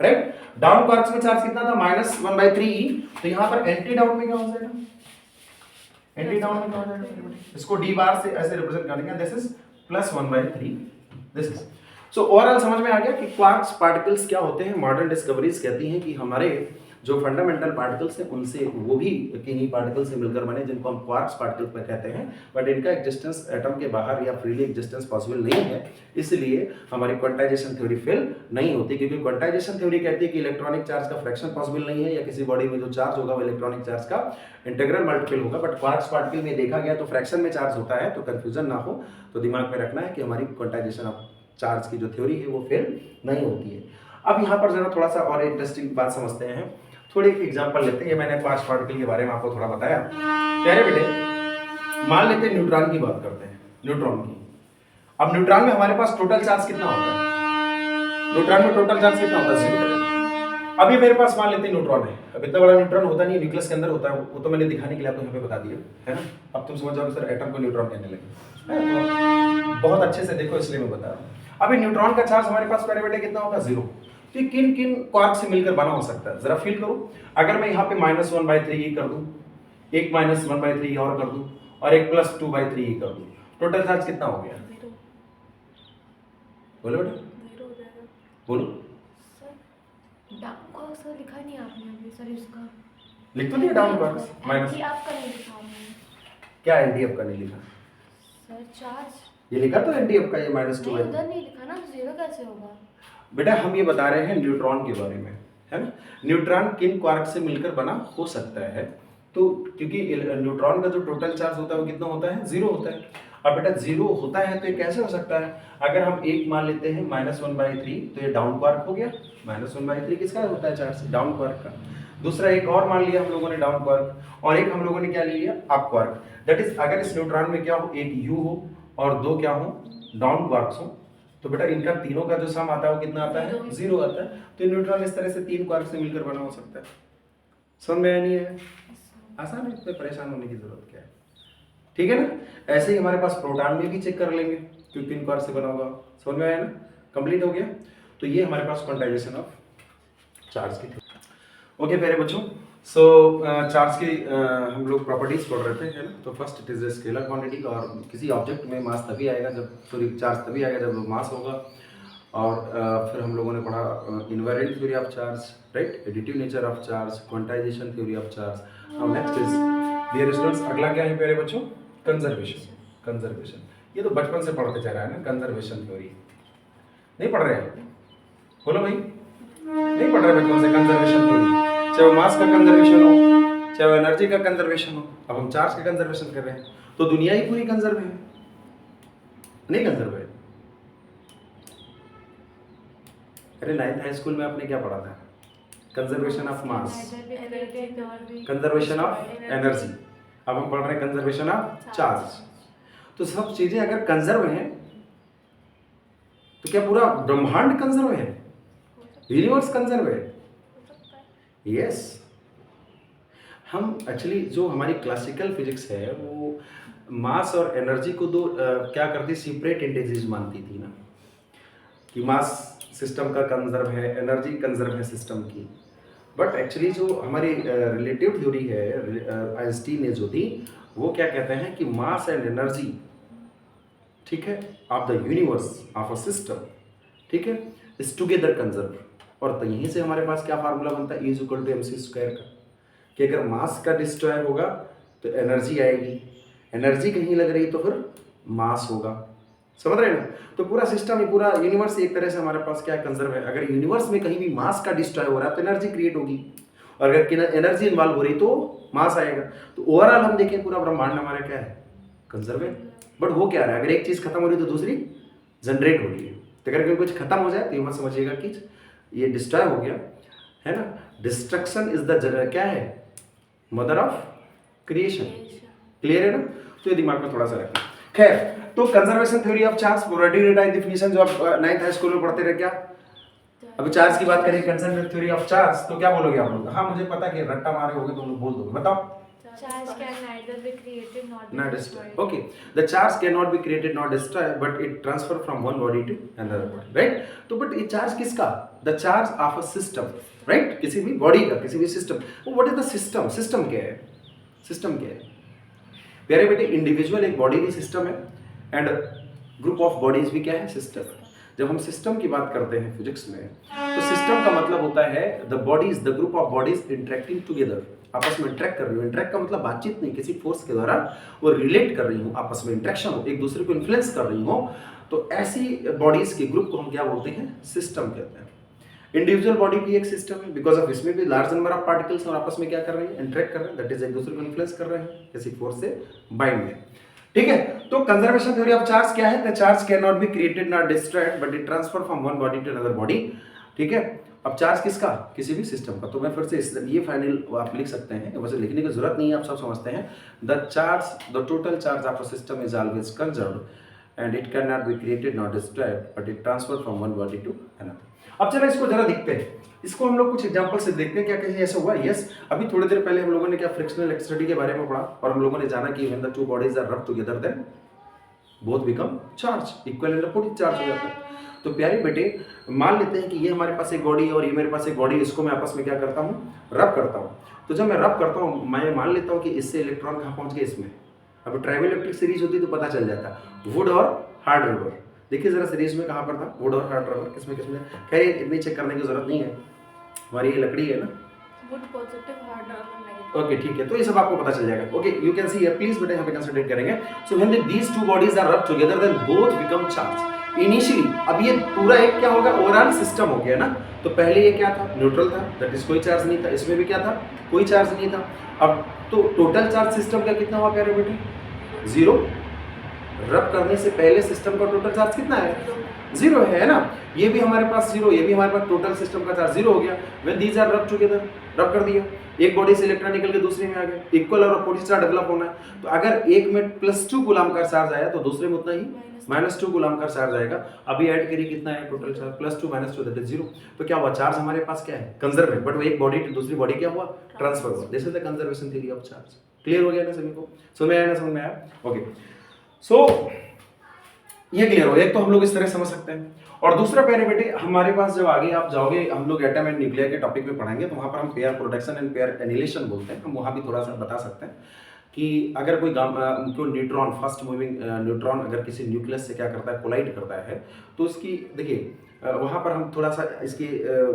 राइट। डाउन क्वार्क्स में चार्ज कितना था, -1/3। तो यहां पर एंटी डाउन में क्या हो जाएगा, एंटी डाउन में क्या हो जाएगा, इसको डी बार से ऐसे रिप्रेजेंट करेंगे, this is +1/3, this is. So overall समझ में आ गया कि क्वार्क्स पार्टिकल्स क्या होते हैं। मॉडर्न डिस्कवरीज कहती हैं कि हमारे जो फंडामेंटल पार्टिकल्स हैं उनसे वो भी किन्हीं पार्टिकल से मिलकर बने, जिनको हम क्वार्क्स पार्टिकल पर कहते हैं। बट इनका एग्जिस्टेंस एटम के बाहर या फ्रीली एग्जिस्टेंस पॉसिबल नहीं है, इसलिए हमारी क्वांटाइजेशन थ्योरी फेल नहीं होती। क्योंकि क्वांटाइजेशन थ्योरी कहती है कि इलेक्ट्रॉनिक चार्ज का फ्रैक्शन पॉसिबल नहीं है, या किसी बॉडी में जो चार्ज होगा वो इलेक्ट्रॉनिक चार्ज का इंटीग्रल मल्टीपल होगा। बट क्वार्क्स पार्टिकल में देखा गया तो फ्रैक्शन में चार्ज होता है, तो कंफ्यूजन ना हो तो दिमाग में रखना है कि हमारी क्वांटाइजेशन ऑफ चार्ज की जो थ्योरी है वो फेल नहीं होती है। अब यहाँ पर जरा थोड़ा सा और इंटरेस्टिंग बात समझते हैं, थोड़ी एग्जांपल लेते हैं। ये मैंने क्वार्क्स पार्टिकल के बारे में आपको थोड़ा बताया। प्यारे बेटे, मान लेते हैं न्यूट्रॉन की बात करते हैं, न्यूट्रॉन की। अब न्यूट्रॉन में हमारे पास टोटल चार्ज कितना होता है, न्यूट्रॉन में टोटल चार्ज कितना होता है, 0। अभी मेरे पास मान लेते हैं न्यूट्रॉन है। अब इतना बड़ा न्यूट्रॉन होता नहीं, न्यूक्लियस के अंदर होता है, वो तो मैंने दिखाने के लिए आपको यहाँ पे बता दिया है ना। अब तुम समझ जाओगे सर एटम को न्यूट्रॉन कहने लगे, तो बहुत अच्छे से देखो इसलिए मैं बता रहा हूँ। अभी न्यूट्रॉन का चार्ज हमारे पास प्यारे बेटे कितना होता है, 0। तो किन किन क्वार्क से मिलकर बना हो सकता है, जरा फील करो। अगर मैं यहाँ पे -1/3 कर दूं, एक -1/3 और कर दूं, और एक +2/3 कर दूं, टोटल चार्ज कितना हो गया, बोलो बेटा, 0 हो जाएगा। बोलो। सर डाउन क्वार्क सर लिखा नहीं आपने अभी सर, इसका लिख तो दिया डाउन क्वार्क्स माइनस, एंटी आपका नहीं लिखा आपने क्या एंटी अप का नहीं लिखा, सर चार्ज ये लिखा तो एंटी अप का, ये नहीं, -2। उधर नहीं लिखा ना, तो 0 कैसे होगा। बेटा हम ये बता रहे हैं न्यूट्रॉन के बारे में, है ना। न्यूट्रॉन किन क्वार्क से मिलकर बना हो सकता है, तो क्योंकि न्यूट्रॉन का जो टोटल चार्ज होता है वो कितना होता है, 0 होता है। और बेटा 0 होता है तो ये कैसे हो सकता है, अगर हम एक मान लेते हैं -1/3, तो ये डाउन क्वार्क हो गया। -1/3 किसका होता है चार्ज, डाउन क्वार्क का। दूसरा एक और मान लिया हम लोगों ने डाउन क्वार्क, और एक हम लोगों ने क्या ले लिया, अप क्वार्क। दैट इज अगर इस न्यूट्रॉन में क्या हो, एक U हो और 2 क्या हो, डाउन क्वार्क्स हो, तो बेटा इनका तीनों का जो सम आता है वो कितना आता है, 0 आता है। तो न्यूट्रॉन इस तरह से 3 क्वार्क से मिलकर बना हो सकता है। समझ में आया नहीं है, आसान है, इसमें परेशान होने की जरूरत क्या है, ठीक है ना। ऐसे ही हमारे पास प्रोटॉन में भी चेक कर लेंगे कि किन क्वार्क से बना होगा। समझ में आया ना, कंप्लीट हो गया। तो ये हमारे पास क्वांटाइजेशन ऑफ चार्ज की थी। ओके प्यारे बच्चों, सो चार्ज की हम लोग प्रॉपर्टीज पढ़ रहे थे, है ना। तो first it is a scalar quantity, और किसी ऑब्जेक्ट में मास तभी आएगा जब, सॉरी चार्ज तभी आएगा जब मास होगा। और फिर हम लोगों ने पढ़ा invariant theory of charge, right, additive nature of charge, quantization theory of charge. Now next is dear students, अगला क्या है प्यारे बच्चों, कंजर्वेशन। कंजर्वेशन ये तो बचपन से पढ़ते जा रहा है ना, कंजर्वेशन थ्योरी नहीं पढ़ रहे हैं, बोलो भाई, नहीं पढ़ रहे बचपन से कंजर्वेशन थ्योरी। चाहे वो मास का कंजर्वेशन हो, चाहे वो एनर्जी का कंजर्वेशन हो, अब हम चार्ज का कंजर्वेशन कर रहे हैं, तो दुनिया ही पूरी कंजर्व है, नहीं कंजर्व है। अरे 9th हाई स्कूल में आपने क्या पढ़ा था, conservation of mass, neither be created nor be conservation of energy. अब हम पढ़ रहे हैं कंजर्वेशन ऑफ चार्ज। तो सब चीजें अगर कंजर्व हैं तो क्या पूरा ब्रह्मांड कंजर्व है, यूनिवर्स कंजर्व है? यस। हम एक्चुअली जो हमारी क्लासिकल फिजिक्स है वो मास और एनर्जी को दो क्या करती, सेपरेट एंटिटीज मानती थी ना, कि मास सिस्टम का कंजर्व है, एनर्जी कंजर्व है सिस्टम की। बट एक्चुअली जो हमारी रिलेटिव थ्योरी है आइंस्टीन ने जो दी, वो क्या कहते हैं कि मास एंड एनर्जी, ठीक है, of the universe of a system, ठीक है, इज टुगेदर कंजर्व। और तो यहीं से हमारे पास क्या फार्मूला बनता है, is equal to m c square का, कि अगर मास का डिस्ट्रॉय होगा तो एनर्जी आएगी, एनर्जी कहीं लग रही तो फिर मास होगा। समझ रहे हैं ना? तो पूरा सिस्टम ही, पूरा यूनिवर्स एक तरह से हमारे पास क्या कंजर्व है। अगर यूनिवर्स में कहीं भी मास का डिस्ट्रॉय हो रहा है तो एनर्जी क्रिएट होगी, और अगर एनर्जी इन्वॉल्व हो रही तो मास आएगा। तो ओवरऑल हम देखें पूरा ब्रह्मांड हमारा क्या है, कंजर्व है। बट हो क्या रहा है, अगर एक चीज खत्म हो रही है तो दूसरी जनरेट हो रही है। तो अगर कुछ खत्म हो जाए तो ये मत समझिएगा कि ये डिस्ट्रॉय हो गया, है ना। डिस्ट्रक्शन इज द क्या है, मदर ऑफ क्रिएशन। क्लियर है ना? तो ये दिमाग में थोड़ा सा रखें। खैर, तो conservation theory of charge, productive definition जो आप 9th हाई स्कूल में पढ़ते रहे क्या। अभी चार्ज की बात करें, कंजर्वेशन थ्योरी ऑफ चार्ज, तो क्या बोलोगे आप लोग? हाँ, मुझे पता कि रट्टा मारे होगे तो बोल दोगे, बताओ। charge can neither be created nor be Not destroyed. destroyed. Okay, the charge cannot be created nor destroyed, but it transfer from one body to another body, right? तो but ये charge किसका? The charge of a system, right? किसी भी body का, किसी भी system. What is the system? System क्या है? System क्या है? प्यारे बेटे, इंडिविजुअल एक बॉडी भी सिस्टम है, एंड ग्रुप ऑफ बॉडीज भी क्या है, सिस्टम। जब हम सिस्टम की बात करते हैं फिजिक्स में, तो सिस्टम का मतलब होता है the bodies, the group of bodies interacting together, आपस में इंटरेक्ट कर रही हूँ। इंटरेक्ट का मतलब बातचीत नहीं, किसी फोर्स के द्वारा वो रिलेट कर रही हूँ, आपस में इंटरेक्शन हो, एक दूसरे को इन्फ्लुएंस कर रही हूँ। तो ऐसी बॉडीज के ग्रुप को हम क्या बोलते हैं, सिस्टम कहते हैं। इंडिविजुअल बॉडी भी एक सिस्टम है, बिकॉज ऑफ इसमें भी लार्ज नंबर ऑफ पार्टिकल्स और आपस में क्या कर रहे हैं, इंटरेक्ट कर रहे हैं, दैट इज एक दूसरे को इन्फ्लुएंस कर रहे हैं किसी फोर्स से बाइंड में। ठीक है, तो कंजर्वेशन थ्योरी ऑफ चार्ज क्या है, the charge can not be created not destroyed but it transfer from one body to another body. ठीक है, अब चार्ज किसका, किसी भी सिस्टम का। तो मैं फिर से ये फाइनल आप लिख सकते हैं, वैसे लिखने की जरूरत नहीं है, आप सब समझते हैं। The charge, the total charge of a system is always conserved and it can not be created not destroyed but it transfer from one body to another. अब चलो इसको जरा देखते हैं, इसको हम लोग कुछ एग्जांपल से देखते हैं क्या कहीं ऐसा हुआ। यस, अभी थोड़ी देर पहले हम लोगों ने क्या फ्रिक्शनल इलेक्ट्रिसिटी के बारे में पढ़ा, और हम लोगों ने जाना कि when the two bodies are rub together then both become charge, equal and opposite charge हो जाता है। तो प्यारे बेटे, मान लेते हैं कि ये हमारे पास एक बॉडी है और ये मेरे पास एक बॉडी है, इसको मैं आपस में क्या करता हूँ, रब करता हूँ। तो जब मैं रब करता हूँ, मैं मान लेता हूँ कि इससे इलेक्ट्रॉन कहाँ पहुँच गए इसमें। अब ट्राइबल इलेक्ट्रिक सीरीज होती तो पता चल जाता, वुड और हार्ड रबर। देखिए जरा सीरीज में कहाँ पर था, वुड और हार्ड रबर, किसमें किसमें। खैर इतनी चेक करने की जरूरत नहीं है, हमारी ये लकड़ी है ना। Wood positive, hard rubber negative. Okay ठीक है, तो ये सब आपको पता चल जाएगा। Okay, you can see here, please बेटा यहाँ पे कंसंट्रेट करेंगे। So when these two bodies are rub together then both become charge. Initially अब ये पूरा एक क्या होगा, ओवरऑल सिस्टम हो गया ना। तो पहले ये क्या था, न्यूट्रल था, दैट इज कोई चार्ज नहीं था। इसमें भी क्या था, कोई चार्ज नहीं था। अब तो टोटल चार्ज सिस्टम का कितना हुआ प्यारे बेटे, 0। रब करने से पहले सिस्टम का टोटल चार्ज कितना है, 0 है ना। ये भी हमारे पास 0, ये भी हमारे पास टोटल सिस्टम का चार्ज 0 हो गया। When these are rub together, रब कर दिया, एक बॉडी से इलेक्ट्रॉन निकल के दूसरे में आ गए, इक्वल और अपोजिट चार्ज डेवलप होना है। तो अगर एक में +2 कूलम का चार्ज आया तो दूसरे में उतना ही -2 कूलम का चार्ज आएगा। अभी ऐड करिए कितना है टोटल चार्ज, +2 -2 दैट इज 0। तो क्या हुआ, चार्ज हमारे पास क्या है, कंजर्व है, बट वो एक बॉडी टू दूसरी बॉडी क्या हुआ, ट्रांसफर हुआ। This is the conservation theory of charge. Clear हो गया ना सभी को, समझ में आया ना, समझ में आया। ओके, सो ये क्लियर हो, एक तो हम लोग इस तरह समझ सकते हैं। और दूसरा प्यारे बेटे, हमारे पास जब आगे आप जाओगे, हम लोग एटम एंड न्यूक्लियर के टॉपिक में पढ़ेंगे, तो वहाँ पर हम pair production and pair annihilation बोलते हैं। हम वहाँ भी थोड़ा सा बता सकते हैं कि अगर कोई न्यूट्रॉन, फास्ट मूविंग न्यूट्रॉन अगर किसी न्यूक्लियस से क्या करता है, कोलाइड करता है, तो उसकी देखिए वहाँ पर हम थोड़ा सा इसके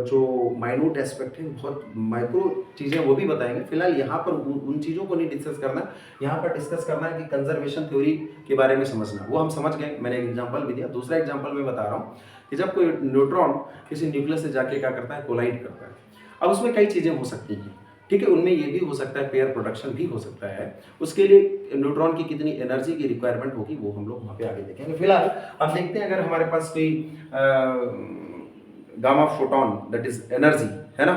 जो माइन्यूट एस्पेक्ट है, बहुत माइक्रो चीज़ें वो भी बताएंगे। फिलहाल यहाँ पर उन चीज़ों को नहीं डिस्कस करना, यहाँ पर डिस्कस करना है कि कंजर्वेशन थ्योरी के बारे में समझना। वो हम समझ गए, मैंने एक एग्जांपल भी दिया। दूसरा एग्जांपल मैं बता रहा हूँ कि जब कोई न्यूट्रॉन किसी न्यूक्लियस से जाके क्या करता है, कोलाइड करता है। अब उसमें कई चीज़ें हो सकती हैं, ठीक है, उनमें ये भी हो सकता है, पेयर प्रोडक्शन भी हो सकता है। उसके लिए न्यूट्रॉन की कितनी एनर्जी की रिक्वायरमेंट होगी वो हम लोग वहाँ पे आगे देखेंगे। फिलहाल अब देखते हैं, अगर हमारे पास कोई gamma photon that is energy है ना,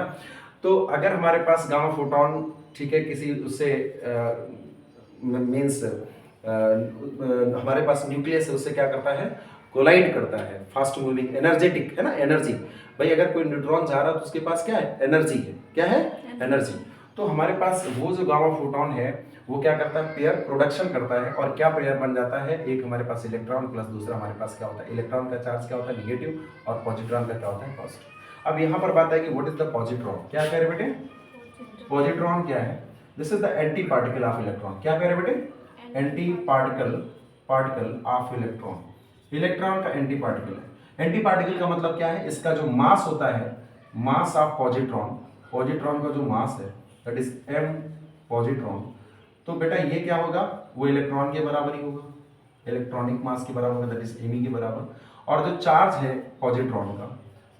तो अगर हमारे पास गामा फोटोन, ठीक है, किसी उससे मीन्स हमारे पास न्यूक्लियस है, उससे क्या करता है, कोलाइड करता है, फास्ट मूविंग एनर्जेटिक है ना, एनर्जी। भाई अगर कोई न्यूट्रॉन जा रहा है तो उसके पास क्या है, एनर्जी है, क्या है, एनर्जी। तो हमारे पास वो जो गामा फोटोन है वो क्या करता है, पेयर प्रोडक्शन करता है, और क्या पेयर बन जाता है, एक हमारे पास इलेक्ट्रॉन प्लस दूसरा हमारे पास क्या होता है, इलेक्ट्रॉन का चार्ज क्या होता है, निगेटिव, और पॉजिट्रॉन का क्या होता है, पॉजिटिव। अब यहाँ पर बात है कि व्हाट इज द पॉजिट्रॉन, क्या कह रहे बेटे, पॉजिट्रॉन क्या है, this is the anti particle of electron, क्या कह रहे बेटे, anti particle of electron, electron का एंटी पार्टिकल है। एंटी पार्टिकल का मतलब क्या है, इसका जो मास होता है, मास ऑफ पॉजिट्रॉन, पॉजिट्रॉन का जो मास है दैट इज m पॉजिट्रॉन, तो बेटा ये क्या होगा, वो इलेक्ट्रॉन के बराबर ही होगा, इलेक्ट्रॉनिक मास के बराबर होगा, दैट इज m के बराबर। और जो चार्ज है पॉजिट्रॉन का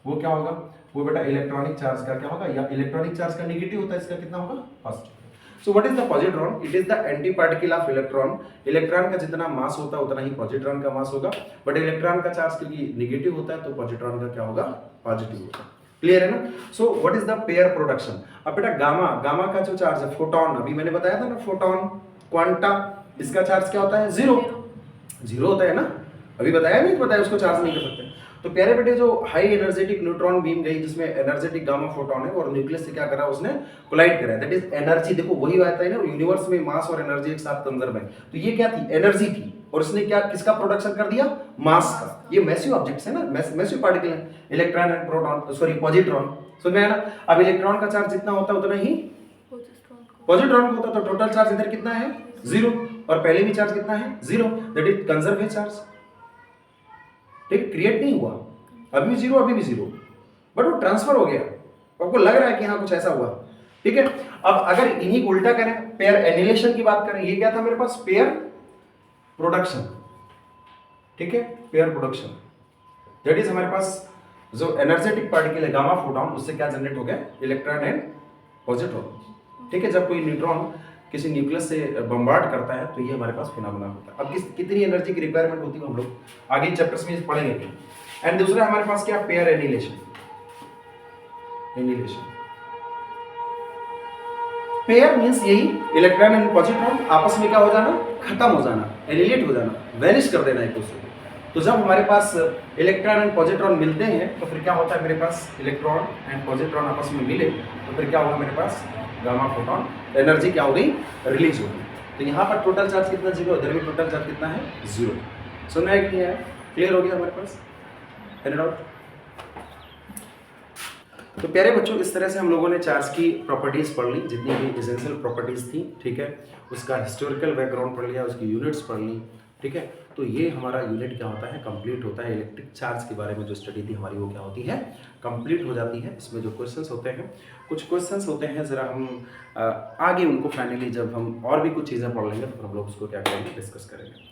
वो क्या होगा, वो बेटा इलेक्ट्रॉनिक चार्ज का क्या होगा, या इलेक्ट्रॉनिक चार्ज का निगेटिव होता है, इसका कितना होगा, positive. So what is the positron, it is the anti particle of electron. Electron का जितना मास होता है उतना ही पॉजिट्रॉन का मास होगा, बट इलेक्ट्रॉन का चार्ज क्योंकि निगेटिव होता है तो पॉजिट्रॉन का क्या होगा, पॉजिटिव होगा। क्लियर है ना। So what is the pair production. अब बेटा गामा का जो चार्ज है, फोटोन, अभी मैंने बताया था ना, फोटोन क्वांटा, इसका चार्ज क्या होता है, जीरो होता है ना, अभी बताया नहीं, बताया उसको चार्ज नहीं कर सकते। तो प्यारे बेटे जो हाई एनर्जेटिक न्यूट्रॉन बीम गई जिसमें एनर्जेटिक गामा फोटोन है और न्यूक्लियस से क्या करा, उसने कोलाइड करा, दैट इज एनर्जी। देखो वही बात है ना, यूनिवर्स में मास और एनर्जी एक साथ कंजर्व है, तो ये क्या थी, एनर्जी थी, और उसने क्या, किसका प्रोडक्शन कर दिया, मास का। ये मैसिव ऑब्जेक्ट्स है ना, मैसिव पार्टिकल है, electron and proton, sorry positron, समझ में आया ना। अब इलेक्ट्रॉन का चार्ज जितना होता है उतना ही पॉजिट्रॉन का होता है, तो टोटल चार्ज इधर कितना है, 0, और पहले भी चार्ज कितना है, 0, दैट इज कंजर्व है चार्ज, ठीक, क्रिएट नहीं हुआ, अभी भी 0 अभी भी 0, बट वो ट्रांसफर हो गया, आपको लग रहा है कि हाँ कुछ ऐसा हुआ, ठीक है। अब अगर इन्हीं को उल्टा करें, पेयर एनिलेशन की बात करें, ये क्या था मेरे पास, पेयर प्रोडक्शन, ठीक है, पेयर प्रोडक्शन, दैट इज हमारे पास जो एनर्जेटिक पार्टिकल है गामा फोटोन, उससे क्या जनरेट हो गया, इलेक्ट्रॉन एंड पॉजिट्रॉन, ठीक है। जब कोई न्यूट्रॉन किसी न्यूक्लियस से बम्बार्ड करता है तो ये हमारे पास फिनोमेना होता है। अब कितनी एनर्जी की रिक्वायरमेंट होती है हम लोग आगे चैप्टर्स में पढ़ेंगे। एंड दूसरा हमारे पास क्या, पेयर एनिलेशन। पेयर मींस यही, इलेक्ट्रॉन एंड पॉजिट्रॉन आपस में क्या हो जाना, खत्म हो जाना, एनिलेट हो जाना, वैनिश कर देना एक दूसरे को। तो जब हमारे पास इलेक्ट्रॉन एंड पॉजिट्रॉन मिलते हैं तो फिर क्या होता है, मेरे पास इलेक्ट्रॉन एंड पॉजिट्रॉन आपस में मिले तो फिर क्या होगा, मेरे पास गामा फोटोन, एनर्जी क्या हो गई, रिलीज हो गई। तो यहाँ पर टोटल चार्ज कितना, 0, इधर भी टोटल चार्ज कितना है, 0। सुनना है कि नहीं है, क्लियर हो गया हमारे पास, एनी डाउट। तो प्यारे बच्चों, इस तरह से हम लोगों ने चार्ज की प्रॉपर्टीज पढ़ ली, जितनी भी एसेंशियल प्रॉपर्टीज थी, ठीक है, उसका हिस्टोरिकल बैकग्राउंड पढ़ लिया, उसकी यूनिट्स पढ़ ली, ठीक है। तो ये हमारा यूनिट क्या होता है, कंप्लीट होता है। इलेक्ट्रिक चार्ज के बारे में जो स्टडी थी हमारी वो क्या होती है, कंप्लीट हो जाती है। इसमें जो क्वेश्चंस होते हैं, कुछ क्वेश्चंस होते हैं ज़रा हम आगे उनको फाइनली जब हम और भी कुछ चीज़ें पढ़ लेंगे तो हम लोग उसको क्या करेंगे, डिस्कस करेंगे।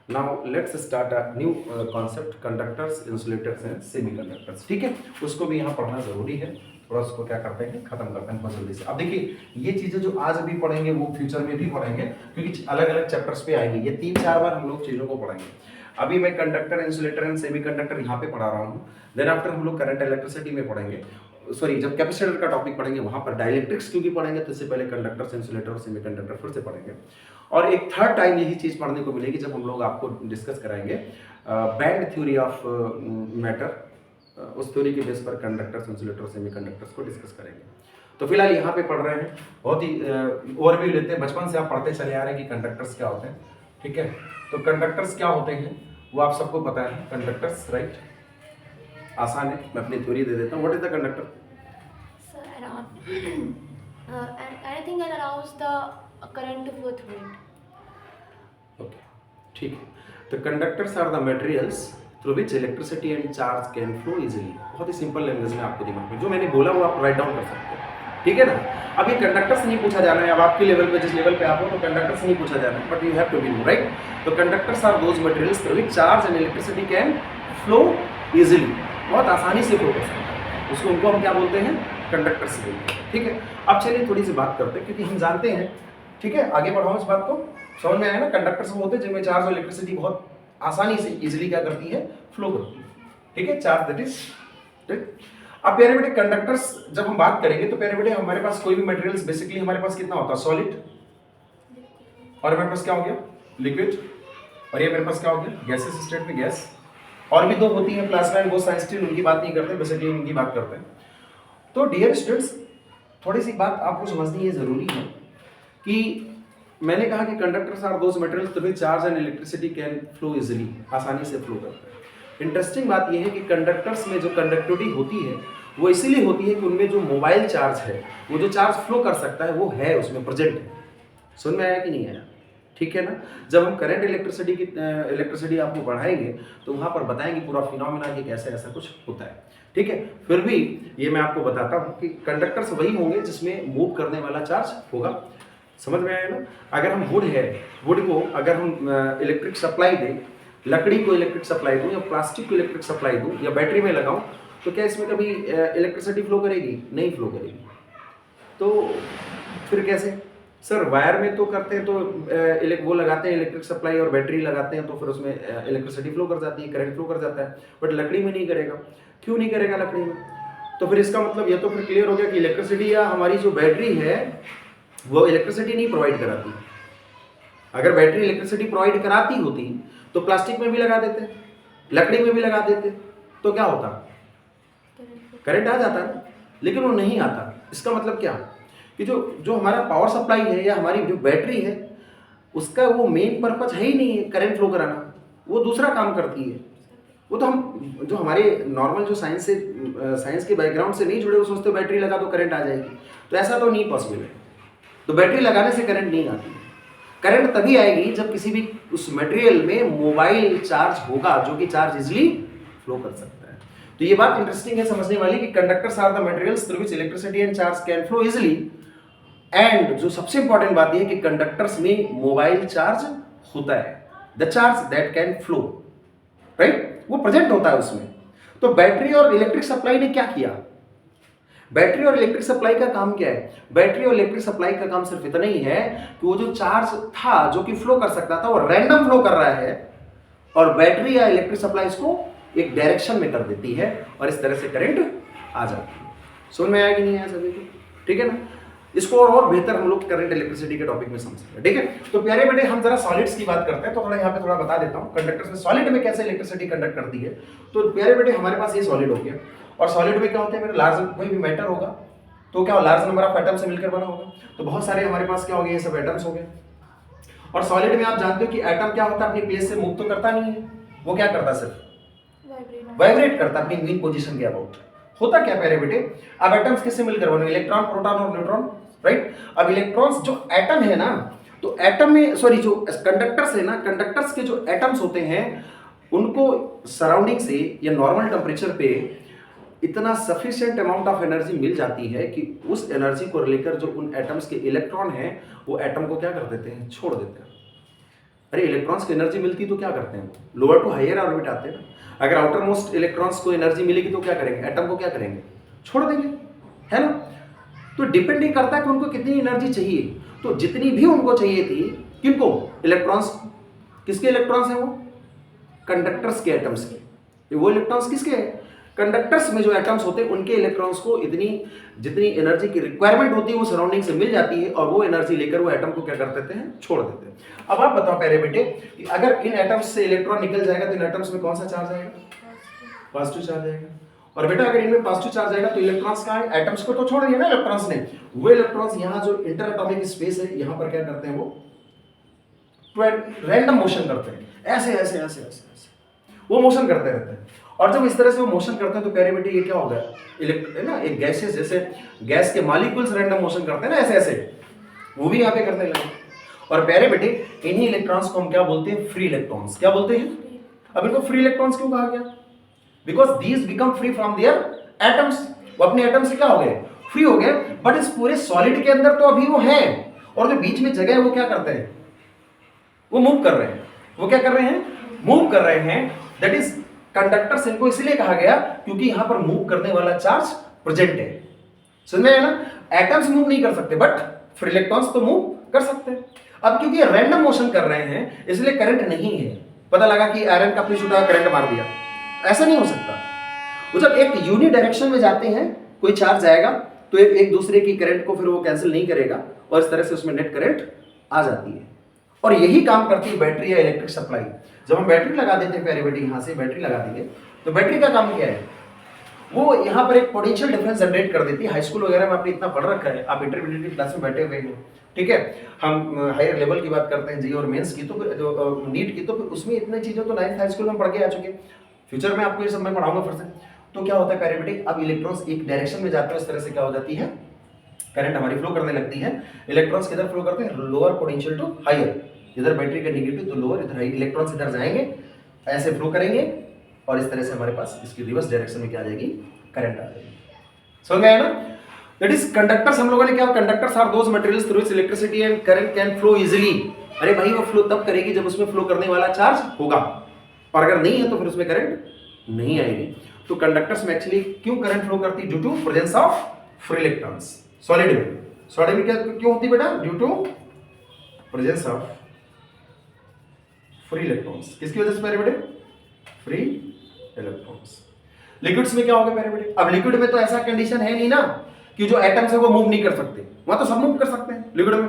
Now let's start a new concept, conductors, insulators and semiconductors, ठीक है। उसको भी यहाँ पढ़ना ज़रूरी है, थोड़ा उसको क्या करते हैं, खत्म करते हैं बहुत जल्दी से। अब देखिए, ये चीज़ें जो आज अभी पढ़ेंगे वो फ्यूचर में भी पढ़ेंगे, क्योंकि अलग अलग चैप्टर्स पे आएंगे, ये 3-4 बार हम लोग चीज़ों को पढ़ेंगे। अभी मैं कंडक्टर, इंसुलेटर एंड सेमीकंडक्टर यहाँ पे पढ़ा रहा हूँ, देन आफ्टर हम लोग करंट इलेक्ट्रिसिटी में पढ़ेंगे, सॉरी जब कैपेसिटर का टॉपिक पढ़ेंगे वहाँ पर डाइलेक्ट्रिक्स क्योंकि पढ़ेंगे, तो इससे पहले कंडक्टर्स, इंसुलेटर और सेमीकंडक्टर फिर से पढ़ेंगे। और एक थर्ड टाइम यही चीज़ पढ़ने को मिलेगी जब हम लोग आपको डिस्कस कराएंगे बैंड थ्योरी ऑफ मैटर, उस थ्योरी के बेस पर कंडक्टर्स, इंसुलेटर और सेमीकंडक्टर्स को डिस्कस करेंगे। तो फिलहाल यहाँ पे पढ़ रहे हैं, बहुत ही ओवरव्यू लेते हैं, बचपन से आप पढ़ते चले आ रहे हैं कि कंडक्टर्स क्या होते हैं, ठीक है। तो कंडक्टर्स क्या होते हैं वो आप सबको पता है, कंडक्टर्स, राइट, आसान है, मैं अपनी थ्योरी दे देता हूँ। What is the conductor? anything that allows the current to flow through it. Okay, ठीक है। तो conductors are the materials through which electricity and charge can flow easily. बहुत ही सिंपल लैंग्वेज में आपको दिमाग में जो मैंने बोला वो आप राइट डाउन कर सकते हैं, ठीक है ना। अब ये कंडक्टर्स नहीं पूछा जाना है, अब आपके लेवल पे जिस लेवल पे आप हो तो कंडक्टर्स नहीं पूछा जाना है, but you have to be know, right. तो conductors are those materials through which charge and electricity can flow easily, बहुत आसानी से फ्लो कर सकते हैं, उसको उनको हम क्या बोलते हैं, कंडक्टर्स बोलते हैं, ठीक है। अब चलिए थोड़ी सी बात करते हैं, क्योंकि हम जानते हैं, ठीक है, आगे बढ़ाओ इस बात को, समझ में आया ना। कंडक्टर्स वो होते हैं जिनमें चार्ज और इलेक्ट्रिसिटी बहुत आसानी से इजीली क्या करती है, फ्लो करती है, ठीक है, चार्ज दैट इज, ठीक। अब प्यारे बेटे कंडक्टर्स जब हम बात करेंगे तो प्यारे बेटे हमारे पास कोई भी मटेरियल्स बेसिकली हमारे पास कितना होता है, सॉलिड, और हमारे पास क्या हो गया, लिक्विड, और ये मेरे पास क्या हो गया, गैसेस स्टेट में गैस, और भी दो होती है प्लाज्मा एंड गॉस स्टेट, उनकी बात नहीं करते, बेसिकली उनकी बात करते हैं। तो डियर स्टूडेंट्स, थोड़ी सी बात आपको समझनी ये जरूरी है कि मैंने कहा कि कंडक्टर्स आर दोज मटेरियल्स तभी charge and electricity can flow easily, आसानी से फ्लो करता है। इंटरेस्टिंग बात यह है कि कंडक्टर्स में जो कंडक्टिविटी होती है वो इसीलिए होती है कि उनमें जो मोबाइल चार्ज है, वो जो चार्ज फ्लो कर सकता है, वो है उसमें प्रेजेंट है। सुन में आया कि नहीं आया? ठीक है ना। जब हम करंट इलेक्ट्रिसिटी आपको पढ़ाएंगे तो वहाँ पर बताएंगे पूरा फिनोमेना कि कैसे ऐसा कुछ होता है। ठीक है, फिर भी ये मैं आपको बताता हूँ कि कंडक्टर्स वही होंगे जिसमें मूव करने वाला चार्ज होगा। समझ में आया ना। अगर हम वुड है, वुड को अगर हम इलेक्ट्रिक सप्लाई दें, लकड़ी को इलेक्ट्रिक सप्लाई दूं या प्लास्टिक को इलेक्ट्रिक सप्लाई दूं या बैटरी में लगाऊं, तो क्या इसमें कभी इलेक्ट्रिसिटी फ्लो करेगी? नहीं फ्लो करेगी। तो फिर कैसे? सर वायर में तो करते हैं, तो वो लगाते हैं इलेक्ट्रिक सप्लाई और बैटरी लगाते हैं, तो फिर उसमें इलेक्ट्रिसिटी फ्लो कर जाती है, करंट फ्लो कर जाता है। बट लकड़ी में नहीं करेगा। क्यों नहीं करेगा लकड़ी में? तो फिर इसका मतलब यह तो फिर क्लियर हो गया कि इलेक्ट्रिसिटी या हमारी जो बैटरी है वो इलेक्ट्रिसिटी नहीं प्रोवाइड कराती। अगर बैटरी इलेक्ट्रिसिटी प्रोवाइड कराती होती तो प्लास्टिक में भी लगा देते, लकड़ी में भी लगा देते, तो क्या होता? करंट आ जाता ना, लेकिन वो नहीं आता। इसका मतलब क्या कि जो हमारा पावर सप्लाई है या हमारी जो बैटरी है, उसका वो मेन पर्पज है ही नहीं है करंट फ्लो कराना, वो दूसरा काम करती है। वो तो हम जो हमारे नॉर्मल जो साइंस के बैकग्राउंड से नहीं जुड़े, वो सोचते बैटरी लगा तो करंट आ जाएगी, तो ऐसा तो नहीं पॉसिबल है। तो बैटरी लगाने से करंट नहीं आती। करंट तभी आएगी जब किसी भी उस मटेरियल में मोबाइल चार्ज होगा जो कि चार्ज इजीली फ्लो कर सकता है। तो ये बात इंटरेस्टिंग है समझने वाली कि conductors are the materials through which electricity and charge can flow easily. And जो सबसे इंपॉर्टेंट बात यह है कि कंडक्टर्स में मोबाइल चार्ज होता है, the charge that can flow, right, वो प्रेजेंट होता है उसमें। तो बैटरी और इलेक्ट्रिक सप्लाई ने क्या किया? बैटरी और इलेक्ट्रिक सप्लाई का काम क्या है? बैटरी और इलेक्ट्रिक सप्लाई का काम सिर्फ इतना ही है कि वो जो चार्ज था जो कि फ्लो कर सकता था, वो रैंडम फ्लो कर रहा है, और बैटरी या इलेक्ट्रिक सप्लाई इसको एक डायरेक्शन में कर देती है, और इस तरह से करंट आ जाती है। समझ में आया कि नहीं आया सभी को? ठीक है ना। इसको और बेहतर हम लोग करंट इलेक्ट्रिसिटी के टॉपिक में समझेंगे। ठीक है, तो प्यारे बेटे हम जरा सॉलिड्स की बात करते हैं, तो थोड़ा यहाँ पे थोड़ा बता देता हूँ कंडक्टर्स में सॉलिड में कैसे इलेक्ट्रिसिटी कंडक्ट करती है। तो प्यारे बेटे हमारे पास ये सॉलिड हो गया, और सॉलिड में क्या होता है, मेरे लार्ज कोई भी मैटर होगा तो क्या लार्ज नंबर ऑफ एटम से मिलकर बना होगा, तो बहुत सारे हमारे पास क्या हो गए, ये सब एटम्स हो गए। और सॉलिड में आप जानते हो कि एटम क्या होता है, अपनी प्लेस से मूव तो करता नहीं है, वो क्या करता है, सिर्फ वाइब्रेट करता है अपनी मेन पोजीशन के अबाउट। होता क्या प्यारे बेटे, अब एटम्स किससे मिलकर बने, इलेक्ट्रॉन, प्रोटॉन और न्यूट्रॉन, राइट। अब इलेक्ट्रॉन्स जो एटम है ना, तो एटम में जो कंडक्टर्स है ना, कंडक्टर्स के जो एटम्स होते हैं उनको सराउंडिंग से या नॉर्मल टेम्परेचर पे इतना सफिशिएंट अमाउंट ऑफ एनर्जी मिल जाती है कि उस एनर्जी को लेकर जो उन एटम्स के इलेक्ट्रॉन हैं वो एटम को क्या कर देते हैं, छोड़ देते हैं। अरे इलेक्ट्रॉन्स को एनर्जी मिलती तो क्या करते हैं, लोअर टू हायर ऑर्बिट आते हैं ना। अगर आउटर मोस्ट इलेक्ट्रॉन्स को एनर्जी मिलेगी तो क्या करेंगे, एटम को क्या करेंगे, छोड़ देंगे, है ना। तो डिपेंड नहीं करता कि उनको कितनी एनर्जी चाहिए, तो जितनी भी उनको चाहिए थी, किनको, इलेक्ट्रॉन्स, किसके इलेक्ट्रॉन्स हैं, वो कंडक्टर्स के एटम्स के। वो इलेक्ट्रॉन्स किसके हैं, कंडक्टर्स में जो एटम्स होते हैं उनके इलेक्ट्रॉन्स को जितनी एनर्जी की रिक्वायरमेंट होती है वो सराउंडिंग से मिल जाती है, और वो एनर्जी लेकर वो एटम को क्या कर देते हैं, छोड़ देते हैं। अब आप बताओ प्यारे बेटे कि अगर इन एटम्स से इलेक्ट्रॉन निकल जाएगा तो इन एटम्स में कौन सा चार्ज आएगा, पॉजिटिव चार्ज आएगा। और बेटा अगर इनमें पॉजिटिव चार्ज आएगा तो इलेक्ट्रॉन्स कहाँ है, एटम्स को तो छोड़ दिया ना इलेक्ट्रॉन्स ने, वो इलेक्ट्रॉन्स यहाँ जो इंटर एटॉमिक स्पेस है यहाँ पर क्या करते हैं, वो रैंडम मोशन करते हैं, ऐसे ऐसे ऐसे ऐसे ऐसे वो मोशन करते रहते हैं। और जब इस तरह से वो मोशन करते हैं तो प्यारे बेटे ये क्या होगा, है ना, एक गैसेस, जैसे गैस के मॉलिक्यूल्स रैंडम मोशन करते हैं ना ऐसे ऐसे, वो भी यहाँ पे करने लगे। और प्यारे बेटे इन्हीं इलेक्ट्रॉन्स को हम क्या बोलते हैं, फ्री इलेक्ट्रॉन्स। क्या बोलते हैं, अब इनको फ्री इलेक्ट्रॉन्स क्यों कहा गया, because these become free from their atoms. वो अपने एटम से क्या हो गए, फ्री हो गए। बट इस पूरे सॉलिड के अंदर तो अभी वो है, और जो बीच में जगह है वो क्या करते हैं, वो मूव कर रहे हैं। वो क्या कर रहे हैं, मूव कर रहे हैं। दैट इज कंडक्टर्स इनको इसलिए कहा गया क्योंकि यहां पर मूव करने वाला चार्ज प्रेजेंट है। समझ में आया ना, एटम्स मूव नहीं कर सकते बट फ्री इलेक्ट्रॉन्स तो मूव कर सकते हैं। अब क्योंकि रैंडम मोशन कर रहे हैं इसलिए करंट नहीं है। पता लगा कि आयरन का फ्यूज उठा करंट मार दिया, ऐसा नहीं हो सकता। वो जब एक यूनि डायरेक्शन में जाते हैं, कोई चार्ज आएगा तो एक दूसरे की करंट को फिर वो कैंसिल नहीं करेगा और इस तरह से उसमें नेट करंट आ जाती है। और यही काम करती है बैटरी या इलेक्ट्रिक सप्लाई। जब हम बैटरी लगा देते हैं प्यारे बेटे, यहाँ से बैटरी लगा देंगे तो बैटरी का काम क्या है, वो यहाँ पर एक पोटेंशियल डिफरेंस जनरेट कर देती है। हाई स्कूल वगैरह में आपने इतना पढ़ रखा है, आप इंटरमीडिएट की क्लास में बैठे हुए हो, ठीक है। हम हायर लेवल की बात करते हैं, जी और मेंस की, तो फिर जो नीट की, तो फिर उसमें इतनी चीज़ें तो 9th हाई स्कूल में पढ़ के आ चुके हैं। फ्यूचर में आपको ये सब मैं पढ़ाऊंगा फिर से। तो क्या होता है प्यारे बेटे, अब इलेक्ट्रॉन्स एक डायरेक्शन में जाते हैं, इस तरह से क्या हो जाती है, करंट हमारी फ्लो करने लगती है। इलेक्ट्रॉन्स किधर फ्लो करते हैं, लोअर पोटेंशियल टू हायर, इधर बैटरी का नेगेटिव तो लोअर, इधर हाई, इलेक्ट्रॉन्स इधर जाएंगे, ऐसे फ्लो करेंगे और इस तरह से हमारे पास इसकी रिवर्स डायरेक्शन में क्या आ जाएगी, करंट आ जाएगी। समझ में आया ना? That is conductors. हम लोगों ने क्या, conductors are those materials through which electricity and current can flow easily. अरे भाई वो फ्लो तब करेगी जब उसमें फ्लो करने वाला चार्ज होगा, और अगर नहीं है तो फिर उसमें करंट नहीं आएगी। तो कंडक्टर्स में एक्चुअली क्यों करंट फ्लो करती है, due to presence of free electrons. Solid में क्या क्यों होती है बेटा, due to presence of free electrons. किसकी वजह से प्यारे बेटे, फ्री इलेक्ट्रॉन्स। लिक्विड्स में क्या होगा प्यारे बेटे, अब लिक्विड में तो ऐसा कंडीशन है नहीं ना कि जो एटम्स है वो मूव नहीं कर सकते, वहां तो सब मूव कर सकते हैं लिक्विड में।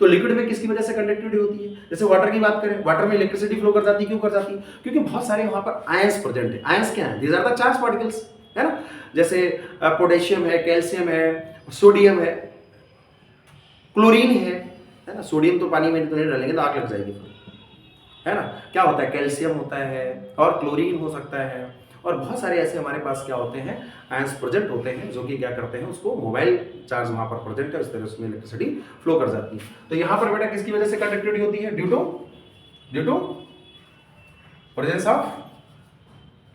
तो लिक्विड में किसकी वजह से कंडक्टिविटी होती है, जैसे वाटर की बात करें, वाटर में इलेक्ट्रिसिटी फ्लो कर जाती है, क्यों कर जाती है, क्योंकि बहुत सारे वहां पर आयंस प्रेजेंट है। आयंस क्या है, these are the charge particles, है ना। जैसे पोटेशियम है, कैल्शियम है, सोडियम है, क्लोरीन है ना। सोडियम तो पानी में तो नहीं डालेंगे तो आग लग जाएगी, है ना। क्या होता है, कैल्शियम होता है और क्लोरीन हो सकता है, और बहुत सारे ऐसे हमारे पास क्या होते हैं, आयंस प्रेजेंट होते हैं, जो कि क्या करते हैं, उसको मोबाइल चार्ज वहां पर प्रेजेंट है, इस तरह उसमें इलेक्ट्रिसिटी फ्लो कर जाती है। तो यहाँ पर बेटा किसकी वजह से कंडक्टिविटी होती है, ड्यू टू प्रेजेंस ऑफ,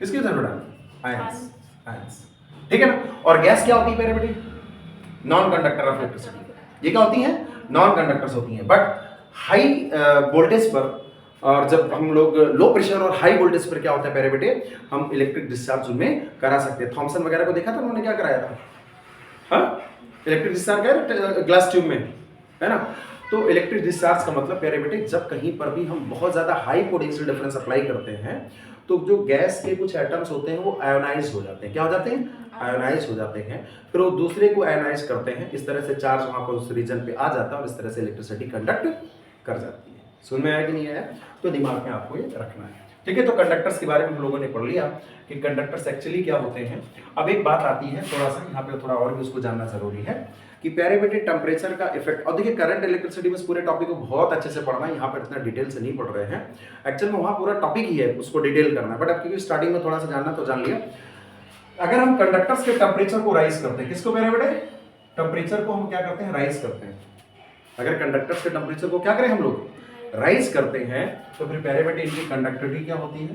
किसकी वजह से बेटा, आयंस, ठीक है ना। और गैस क्या होती है मेरे बेटे, नॉन कंडक्टर ऑफ इलेक्ट्रिसिटी। ये क्या होती है, नॉन कंडक्टर्स होती हैं। बट हाई वोल्टेज पर, और जब हम लोग लो प्रेशर और हाई वोल्टेज पर क्या होता है प्यारे बेटे, हम इलेक्ट्रिक डिस्चार्ज उनमें करा सकते हैं। थॉमसन वगैरह को देखा था उन्होंने क्या कराया था, हाँ, इलेक्ट्रिक डिस्चार्ज कर ग्लास ट्यूब में, है ना। तो इलेक्ट्रिक डिस्चार्ज का मतलब प्यारे बेटे, जब कहीं पर भी हम बहुत ज्यादा हाई पोटेंशियल डिफरेंस अप्लाई करते हैं तो जो गैस के कुछ एटम्स होते हैं वो आयोनाइज हो जाते हैं। क्या हो जाते हैं, आयोनाइज हो जाते हैं, फिर वो दूसरे को आयोनाइज करते हैं, इस तरह से चार्ज वहां पर उस रीजन पे आ जाता है और इस तरह से इलेक्ट्रिसिटी कंडक्ट कर जाती है। सुन में आया कि नहीं आया, तो दिमाग में आपको ये रखना है, ठीक है। तो कंडक्टर्स के बारे में हम लोगों ने पढ़ लिया कि कंडक्टर्स एक्चुअली क्या होते हैं। अब एक बात आती है, थोड़ा सा यहाँ पे थोड़ा और भी उसको जानना जरूरी है कि प्यारे बेटे टेम्परेचर का इफेक्ट। और देखिए करंट इलेक्ट्रिसिटी में पूरे टॉपिक को बहुत अच्छे से पढ़ना है, यहाँ पर इतना डिटेल से नहीं पढ़ रहे हैं, एक्चुअल में वहाँ पूरा टॉपिक ही है, उसको डिटेल करना है। बट अब क्योंकि स्टार्टिंग में थोड़ा सा जानना तो जान लिया। अगर हम कंडक्टर्स के टेम्परेचर को राइज करते हैं, किसको प्यारे बेटे, टेम्परेचर को हम क्या करते हैं, राइज करते हैं। अगर कंडक्टर्स के टेम्परेचर को क्या करें हम लोग, राइज करते हैं, तो फिर प्यारे बेटे इनकी कंडक्टिविटी क्या होती है,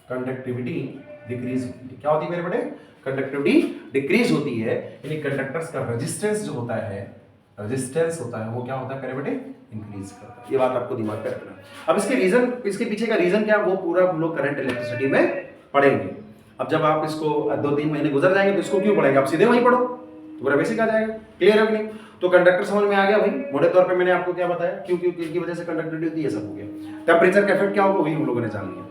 कंडक्टिविटी डिक्रीज होती है। क्या होती है मेरे बेटे, कंडक्टिविटी डिक्रीज होती है, यानी कंडक्टर्स का रेजिस्टेंस जो होता है, रेजिस्टेंस होता है वो क्या होता है प्यारे बेटे, इंक्रीज करता है। ये बात आपको दिमाग में रखना है। अब इसके रीजन, इसके पीछे का रीजन क्या, वो पूरा हम लोग करंट इलेक्ट्रिसिटी में पढ़ेंगे। अब जब आप इसको 2-3 महीने गुजर जाएंगे तो इसको क्यों पढ़ेंगे, आप सीधे वहीं पढ़ो, पूरा बेसिक आ जाएगा। क्लियर है कि नहीं? तो कंडक्टर समझ में आ गया भाई, मोटे तौर पे मैंने आपको क्या बताया, क्यों क्यों किसकी वजह से कंडक्टिविटी होती है, सब हो गया। टेम्परेचर का इफेक्ट क्या होगा वही हम लोगों ने जान लिया।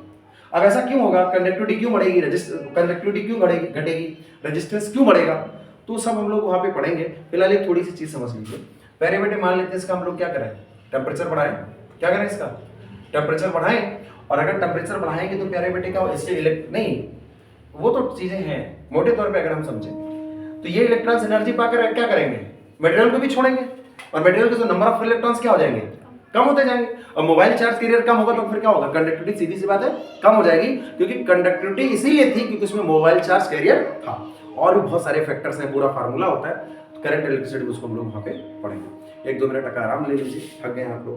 अब ऐसा क्यों होगा, कंडक्टिविटी क्यों बढ़ेगी, कंडक्टिविटी क्यों घटेगी, रेजिस्टेंस क्यों बढ़ेगा, तो सब हम लोग वहां पे पढ़ेंगे। फिलहाल एक थोड़ी सी चीज समझ लीजिए। पहले बेटे मान लेते हैं इसका हम लोग क्या करें, टेम्परेचर बढ़ाएं। क्या करें, इसका टेम्परेचर बढ़ाएं, और अगर टेम्परेचर बढ़ाएंगे तो प्यारे बेटे क्या, इससे नहीं, वो तो चीजें हैं, मोटे तौर पे अगर हम समझें तो ये इलेक्ट्रॉन्स एनर्जी पाकर क्या करेंगे, मटेरियल को भी छोड़ेंगे, और मटेरियल के जो नंबर ऑफ इलेक्ट्रॉन्स क्या हो जाएंगे, कम होते जाएंगे। और मोबाइल चार्ज कैरियर कम होगा तो फिर क्या होगा, कंडक्टिविटी सीधी सी बात है कम हो जाएगी, क्योंकि कंडक्टिविटी इसीलिए थी क्योंकि उसमें मोबाइल चार्ज कैरियर था। और भी बहुत सारे फैक्टर्स हैं, पूरा फार्मूला होता है, करंट इलेक्ट्रिसिटी उसको हम लोग वहां पे पढ़ेंगे। 1-2 मिनट का आराम ले लीजिए, थक गए आप लोग।